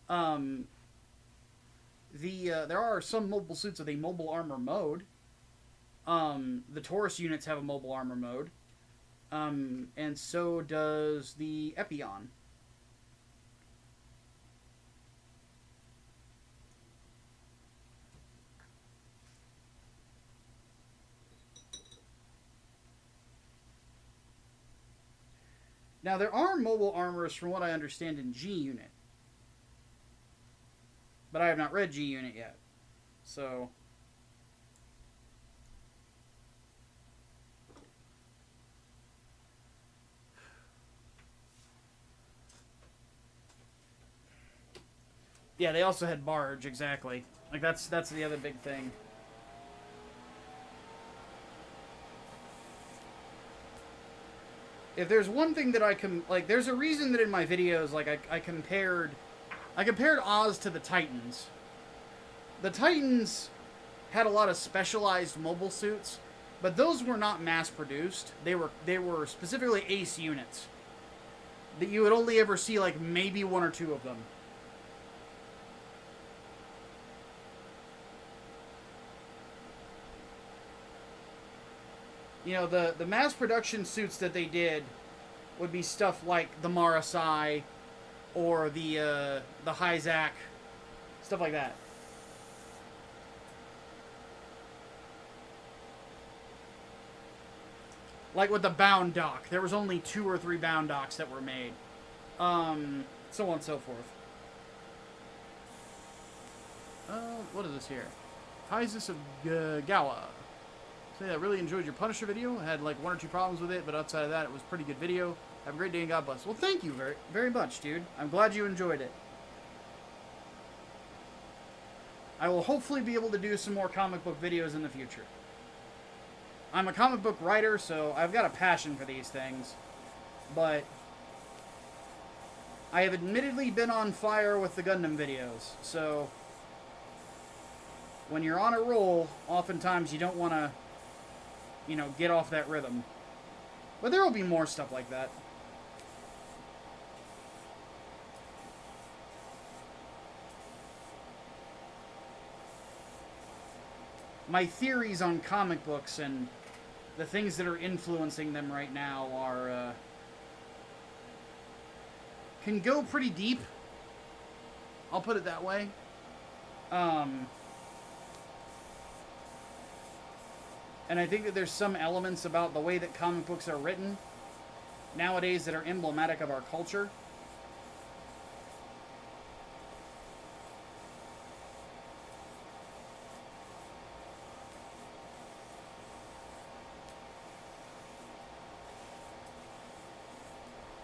there are some mobile suits with a mobile armor mode. The Taurus units have a mobile armor mode. And so does the Epion. Now, there are mobile armors, from what I understand, in G-Unit. But I have not read G-Unit yet. So... yeah, they also had Barge, exactly. Like, that's the other big thing. If there's one thing that I can... like, there's a reason that in my videos, like, I compared Oz to the Titans. The Titans had a lot of specialized mobile suits, but those were not mass-produced. They were specifically ace units. That you would only ever see, like, maybe one or two of them. You know, the mass production suits that they did would be stuff like the Marasai or the Hyzak, stuff like that. Like with the Bound Dock, there was only 2 or 3 Bound Docks that were made. So on and so forth. What is this here? Hyzus of Gawa. So yeah, I really enjoyed your Punisher video. I had like 1 or 2 problems with it, but outside of that, it was a pretty good video. Have a great day and God bless. Well, thank you very, very much, dude. I'm glad you enjoyed it. I will hopefully be able to do some more comic book videos in the future. I'm a comic book writer, so I've got a passion for these things. But I have admittedly been on fire with the Gundam videos, so when you're on a roll, oftentimes you don't want to, you know, get off that rhythm. But there will be more stuff like that. my theories on comic books and the things that are influencing them right now are can go pretty deep. I'll put it that way. And I think that there's some elements about the way that comic books are written nowadays that are emblematic of our culture.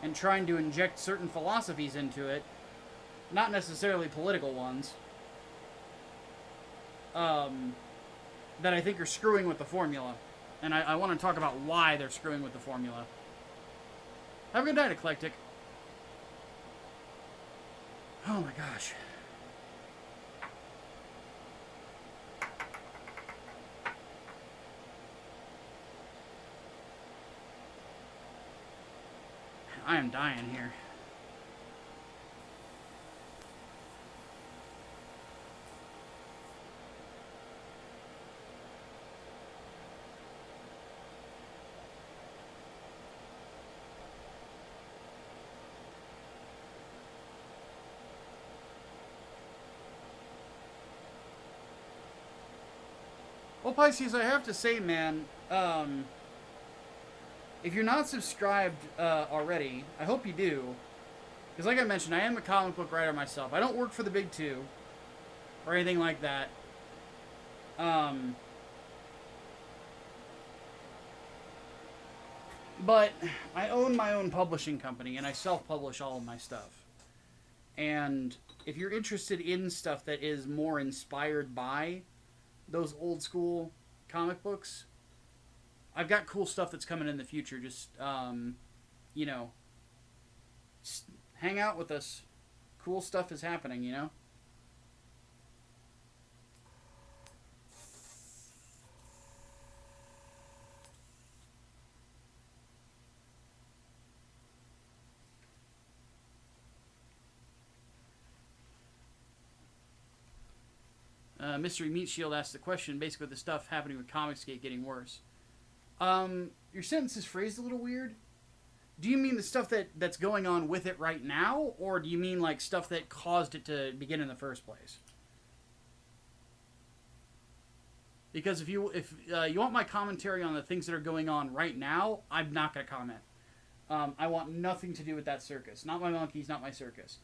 And trying to inject certain philosophies into it, not necessarily political ones, that I think are screwing with the formula. And I want to talk about why they're screwing with the formula. Have a good night, Eclectic. Oh my gosh. I am dying here. Well, Pisces, I have to say, man, if you're not subscribed already, I hope you do. Because like I mentioned, I am a comic book writer myself. I don't work for the big two or anything like that. But I own my own publishing company, and I self-publish all of my stuff. And if you're interested in stuff that is more inspired by those old school comic books, I've got cool stuff that's coming in the future. Just, you know, just hang out with us. Cool stuff is happening, you know? Mystery Meat Shield asked the question, basically with the stuff happening with Comicsgate getting worse. Your sentence is phrased a little weird. Do you mean the stuff that's going on with it right now, or do you mean like stuff that caused it to begin in the first place? Because if you want my commentary on the things that are going on right now, I'm not going to comment. I want nothing to do with that circus. Not my monkeys, not my circus.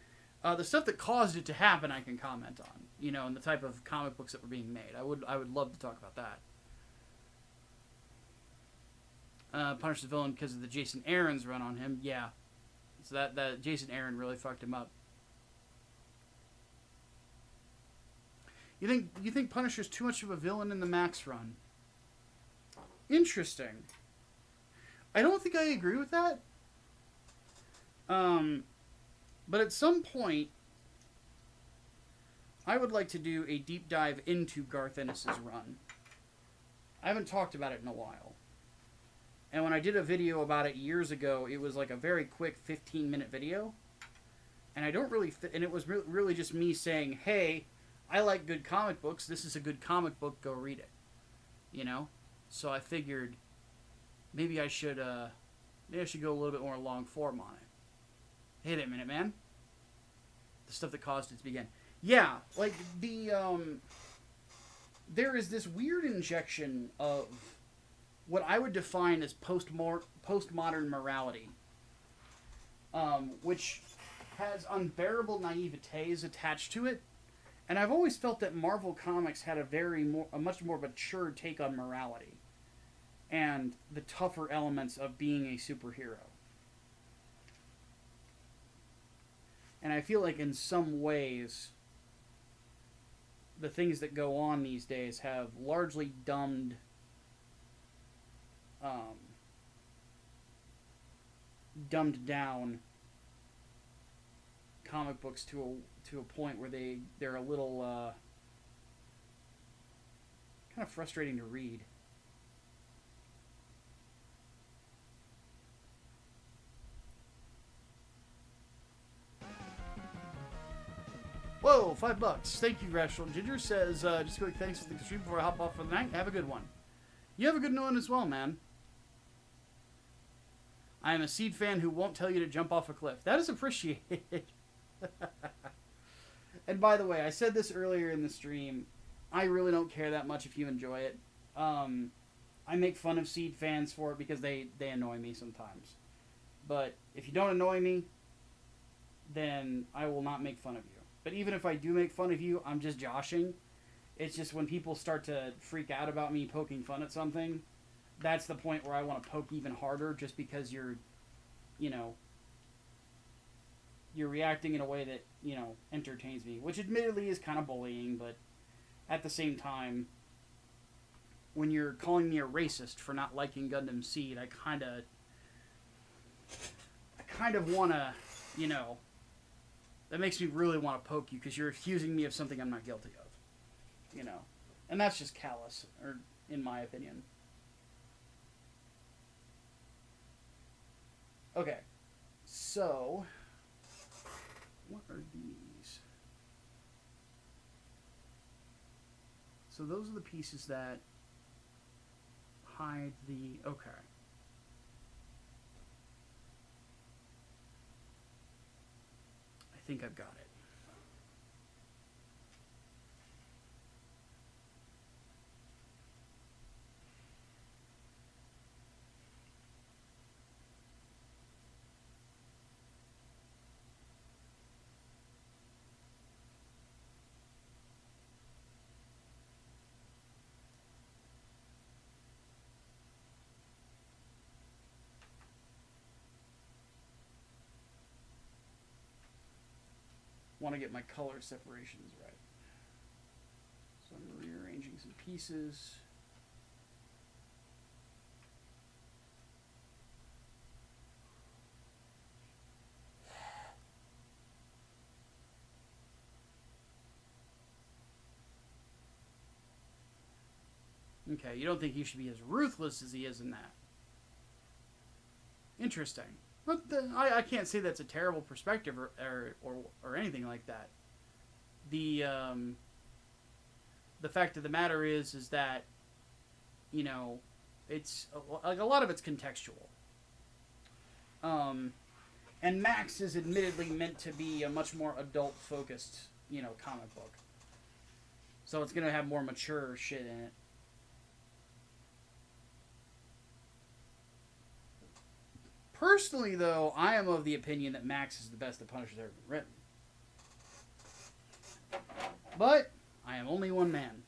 The stuff that caused it to happen, I can comment on. You know, and the type of comic books that were being made. I would love to talk about that. Punish the villain because of the Jason Aaron's run on him. Yeah. So that Jason Aaron really fucked him up. You think Punisher's too much of a villain in the Max run? Interesting. I don't think I agree with that. But at some point, I would like to do a deep dive into Garth Ennis's run. I haven't talked about it in a while. And when I did a video about it years ago, it was like a very quick 15-minute video. And I don't really... and it was really just me saying, hey, I like good comic books. This is a good comic book. Go read it. You know? So I figured maybe I should go a little bit more long form on it. Hey there, Minute Man. The stuff that caused it to begin. Yeah, like the there is this weird injection of what I would define as postmodern morality, which has unbearable naivetes attached to it, and I've always felt that Marvel Comics had a much more mature take on morality and the tougher elements of being a superhero. And I feel like in some ways, the things that go on these days have largely dumbed down comic books to a point where they're a little kind of frustrating to read. Whoa, Oh, $5. Thank you, Rachel. Ginger says, just quick thanks for the stream before I hop off for the night. Have a good one. You have a good one as well, man. I am a Seed fan who won't tell you to jump off a cliff. That is appreciated. And by the way, I said this earlier in the stream. I really don't care that much if you enjoy it. I make fun of Seed fans for it because they annoy me sometimes. But if you don't annoy me, then I will not make fun of you. But even if I do make fun of you, I'm just joshing. It's just when people start to freak out about me poking fun at something, that's the point where I want to poke even harder just because you're reacting in a way that, entertains me. Which admittedly is kind of bullying, but at the same time, when you're calling me a racist for not liking Gundam Seed, I kind of want to, that makes me really want to poke you because you're accusing me of something I'm not guilty of. And that's just callous, or in my opinion. Okay, so what are these? So those are the pieces that hide the... Okay. I think I've got it. Want to get my color separations right. So I'm rearranging some pieces. Okay, you don't think he should be as ruthless as he is in that. Interesting. But I can't say that's a terrible perspective or anything like that. The fact of the matter is that, it's like a lot of it's contextual. And Max is admittedly meant to be a much more adult focused, comic book. So it's gonna have more mature shit in it. Personally, though, I am of the opinion that Max is the best the Punisher's ever been written. But I am only one man.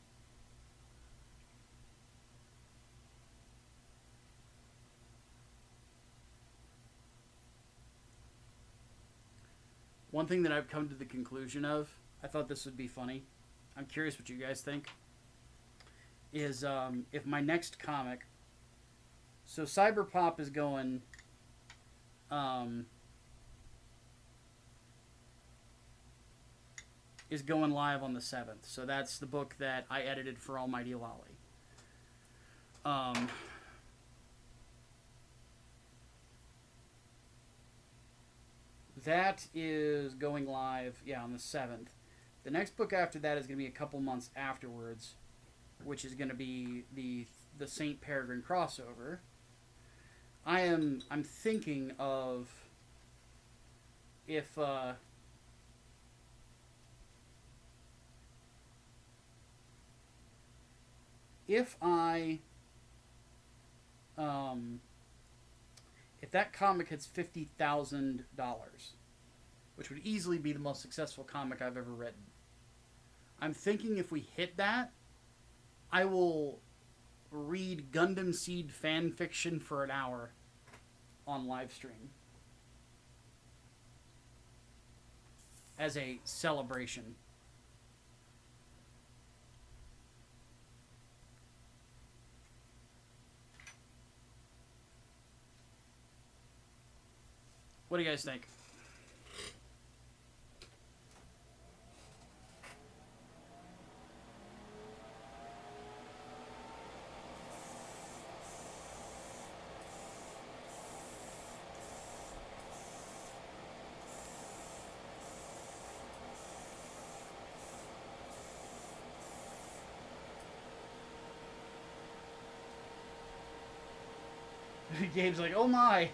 One thing that I've come to the conclusion of, I thought this would be funny. I'm curious what you guys think. Is if my next comic... So Cyberpop is going... is going live on the 7th. So that's the book that I edited for Almighty Lolly. That is going live, on the 7th. The next book after that is going to be a couple months afterwards, which is going to be the St. Peregrine crossover. I'm thinking of if that comic hits $50,000, which would easily be the most successful comic I've ever written. I'm thinking if we hit that, I will read Gundam Seed fan fiction for an hour on live stream as a celebration. What do you guys think? Gabe's like, oh my.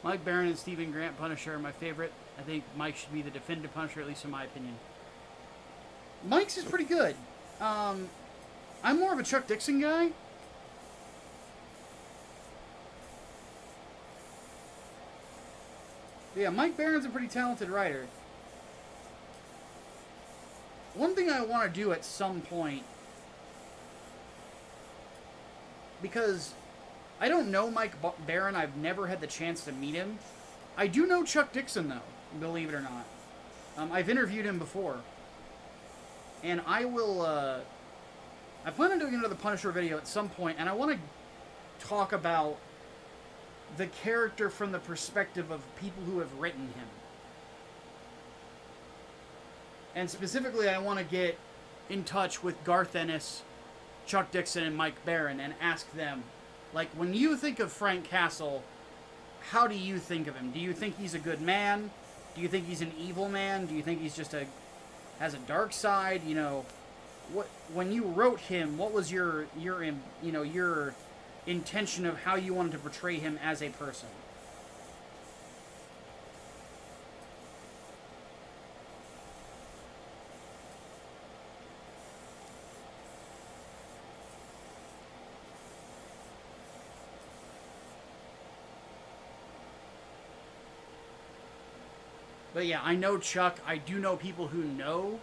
Mike Baron and Stephen Grant Punisher are my favorite. I think Mike should be the definitive Punisher, at least in my opinion. Mike's is pretty good. I'm more of a Chuck Dixon guy. But yeah, Mike Baron's a pretty talented writer. One thing I want to do at some point, because I don't know Mike Baron, I've never had the chance to meet him. I do know Chuck Dixon, though, believe it or not. I've interviewed him before. And I will, I plan on doing another Punisher video at some point, and I want to talk about the character from the perspective of people who have written him. And specifically, I want to get in touch with Garth Ennis, Chuck Dixon, and Mike Baron, and ask them, like, when you think of Frank Castle, how do you think of him? Do you think he's a good man? Do you think he's an evil man? Do you think he's just has a dark side? You know, when you wrote him, what was your intention of how you wanted to portray him as a person? But yeah, I know Chuck. I do know people who know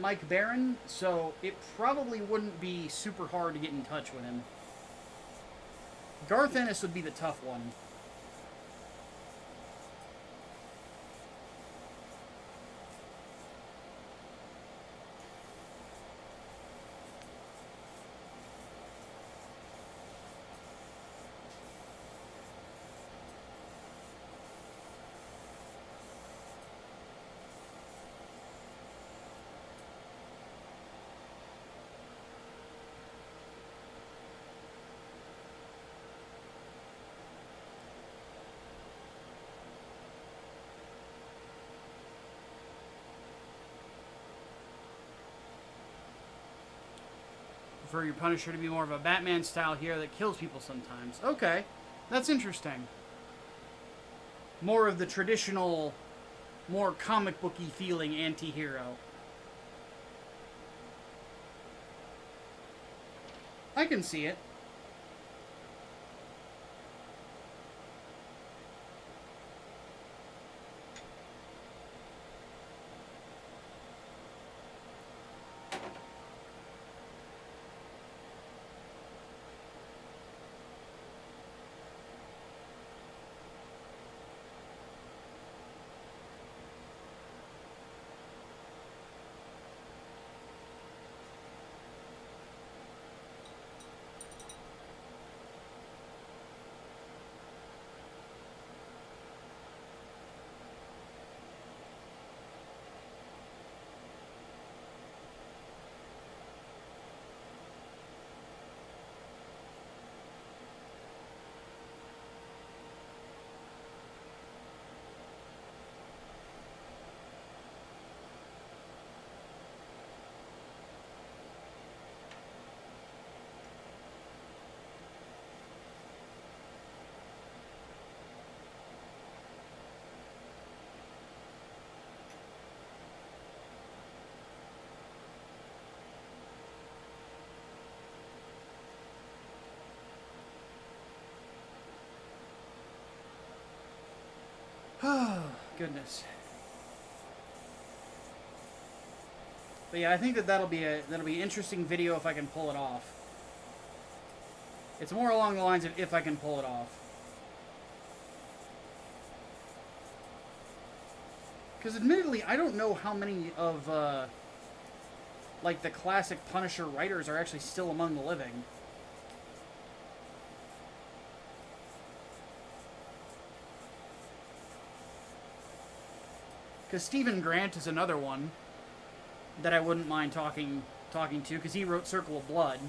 Mike Baron, so it probably wouldn't be super hard to get in touch with him. Garth Ennis would be the tough one. For your Punisher to be more of a Batman style hero that kills people sometimes. Okay, that's interesting. More of the traditional, more comic booky feeling anti-hero. I can see it. Oh, goodness. But yeah, I think that'll be an interesting video if I can pull it off. It's more along the lines of if I can pull it off. Because admittedly, I don't know how many of, like, the classic Punisher writers are actually still among the living. Because Stephen Grant is another one that I wouldn't mind talking to, because he wrote Circle of Blood.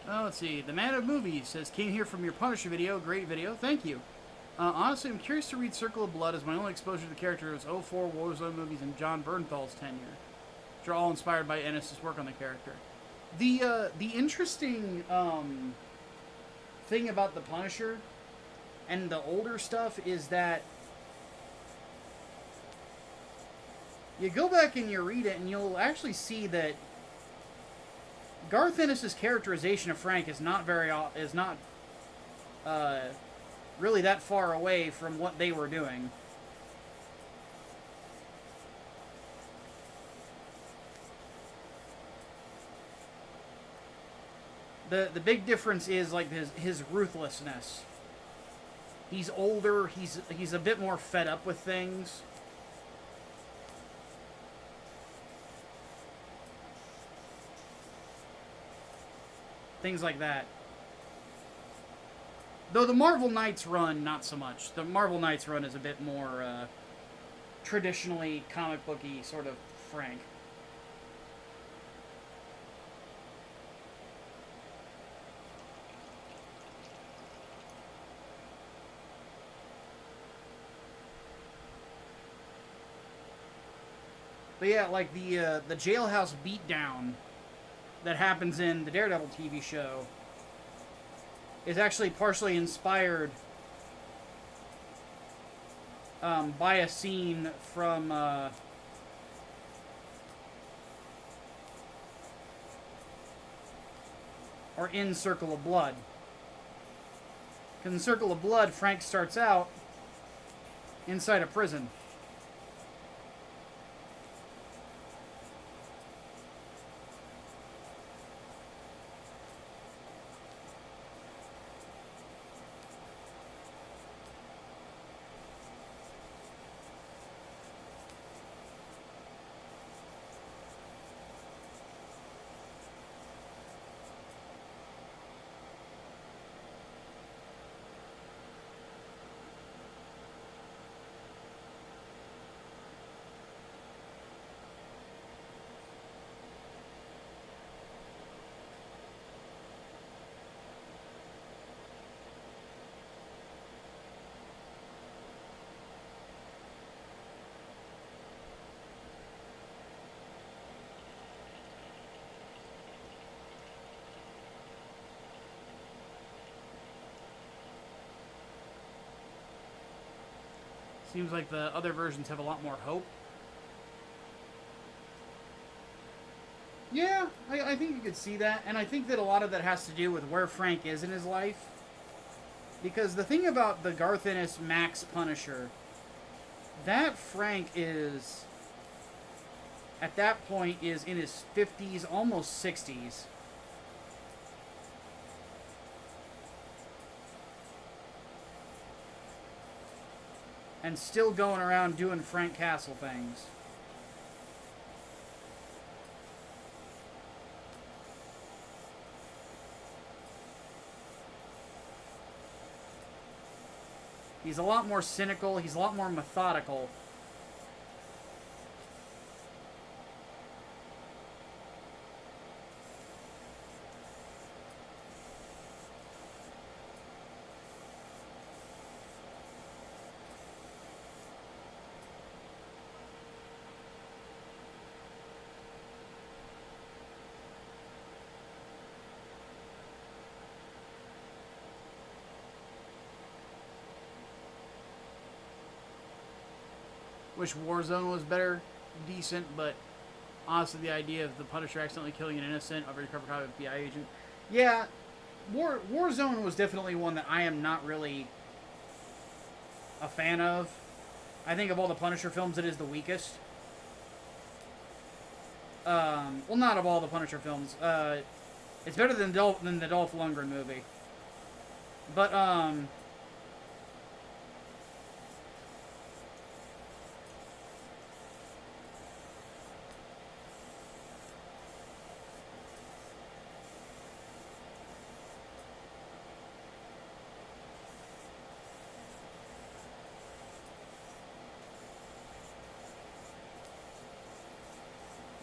Oh, let's see. The Man of Movies says, came here from your Punisher video. Great video. Thank you. Honestly, I'm curious to read Circle of Blood, as my only exposure to the character was 04 Warzone movies and John Bernthal's tenure, which are all inspired by Ennis's work on the character. The interesting thing about the Punisher and the older stuff is that you go back and you read it and you'll actually see that Garth Ennis's characterization of Frank is not really that far away from what they were doing. The big difference is like his ruthlessness. He's older, he's a bit more fed up with things. Things like that. Though the Marvel Knights run, not so much. The Marvel Knights run is a bit more traditionally comic booky, sort of frank. But yeah, like the jailhouse beatdown that happens in the Daredevil TV show is actually partially inspired by a scene from or in Circle of Blood. Because in Circle of Blood, Frank starts out inside a prison. Seems like the other versions have a lot more hope. Yeah, I think you could see that. And I think that a lot of that has to do with where Frank is in his life. Because the thing about the Garth Ennis Max Punisher, that Frank is at that point is in his 50s, almost 60s. And still going around doing Frank Castle things. He's a lot more cynical. He's a lot more methodical. Wish Warzone was better, decent, but honestly, the idea of the Punisher accidentally killing an innocent undercover cop FBI agent. Yeah, Warzone was definitely one that I am not really a fan of. I think of all the Punisher films, it is the weakest. Well, not of all the Punisher films. It's better than the Dolph Lundgren movie. But,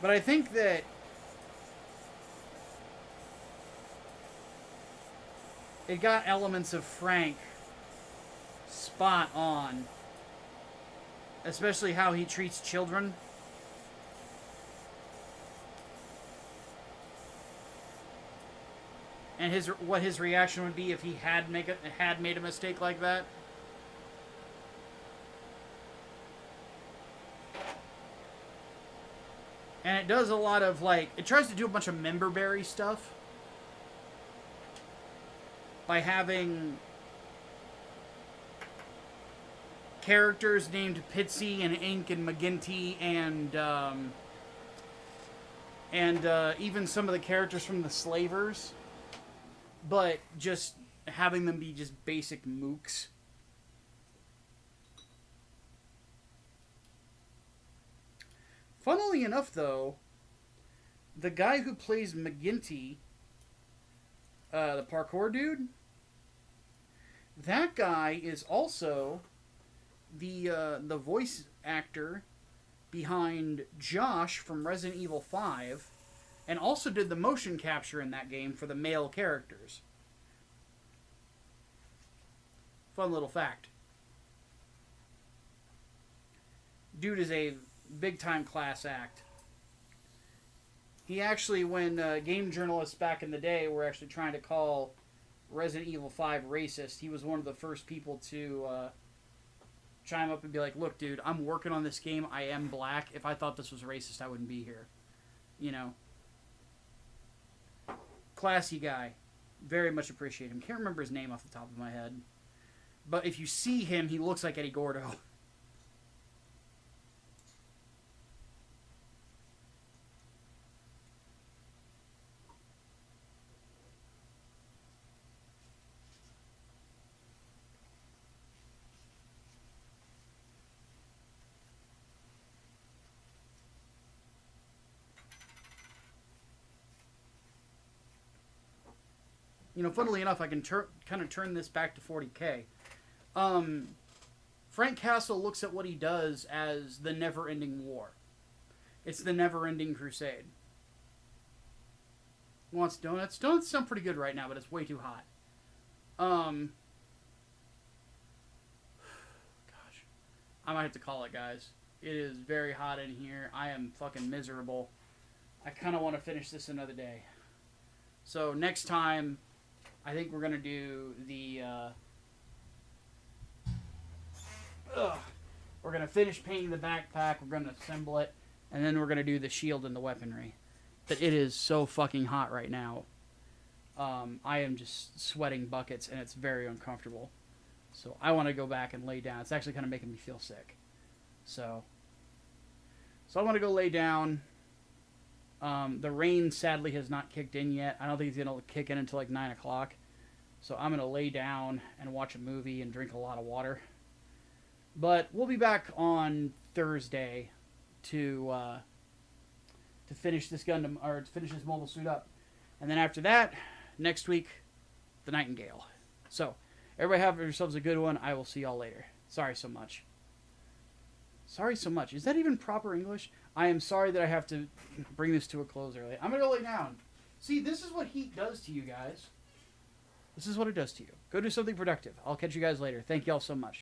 But I think that it got elements of Frank spot on. Especially how he treats children. And what his reaction would be if he had made a mistake like that. And it does a lot of, like, it tries to do a bunch of member-berry stuff by having characters named Pitsy and Ink and McGinty and even some of the characters from the Slavers, but just having them be just basic mooks. Funnily enough, though, the guy who plays McGinty, the parkour dude, that guy is also the voice actor behind Josh from Resident Evil 5, and also did the motion capture in that game for the male characters. Fun little fact. Dude is a big-time class act. He actually, when game journalists back in the day were actually trying to call Resident Evil 5 racist, he was one of the first people to chime up and be like, look, dude, I'm working on this game. I am black. If I thought this was racist, I wouldn't be here. You know. Classy guy. Very much appreciate him. Can't remember his name off the top of my head. But if you see him, he looks like Eddie Gordo. You know, funnily enough, I can kind of turn this back to 40K. Frank Castle looks at what he does as the never-ending war. It's the never-ending crusade. Wants donuts? Donuts sound pretty good right now, but it's way too hot. Gosh. I might have to call it, guys. It is very hot in here. I am fucking miserable. I kind of want to finish this another day. So next time, I think we're going to do the... we're going to finish painting the backpack. We're going to assemble it. And then we're going to do the shield and the weaponry. But it is so fucking hot right now. I am just sweating buckets, and it's very uncomfortable. So I want to go back and lay down. It's actually kind of making me feel sick. So I want to go lay down. The rain sadly has not kicked in yet. I don't think it's gonna kick in until like 9 o'clock. So I'm gonna lay down and watch a movie and drink a lot of water. But we'll be back on Thursday to finish this Gundam, or to finish this mobile suit up, and then after that, next week, the Nightingale. So everybody have yourselves a good one. I will see y'all later. Sorry so much. Sorry so much. Is that even proper English? I am sorry that I have to bring this to a close early. I'm gonna go lay down. See, this is what heat does to you guys. This is what it does to you. Go do something productive. I'll catch you guys later. Thank y'all so much.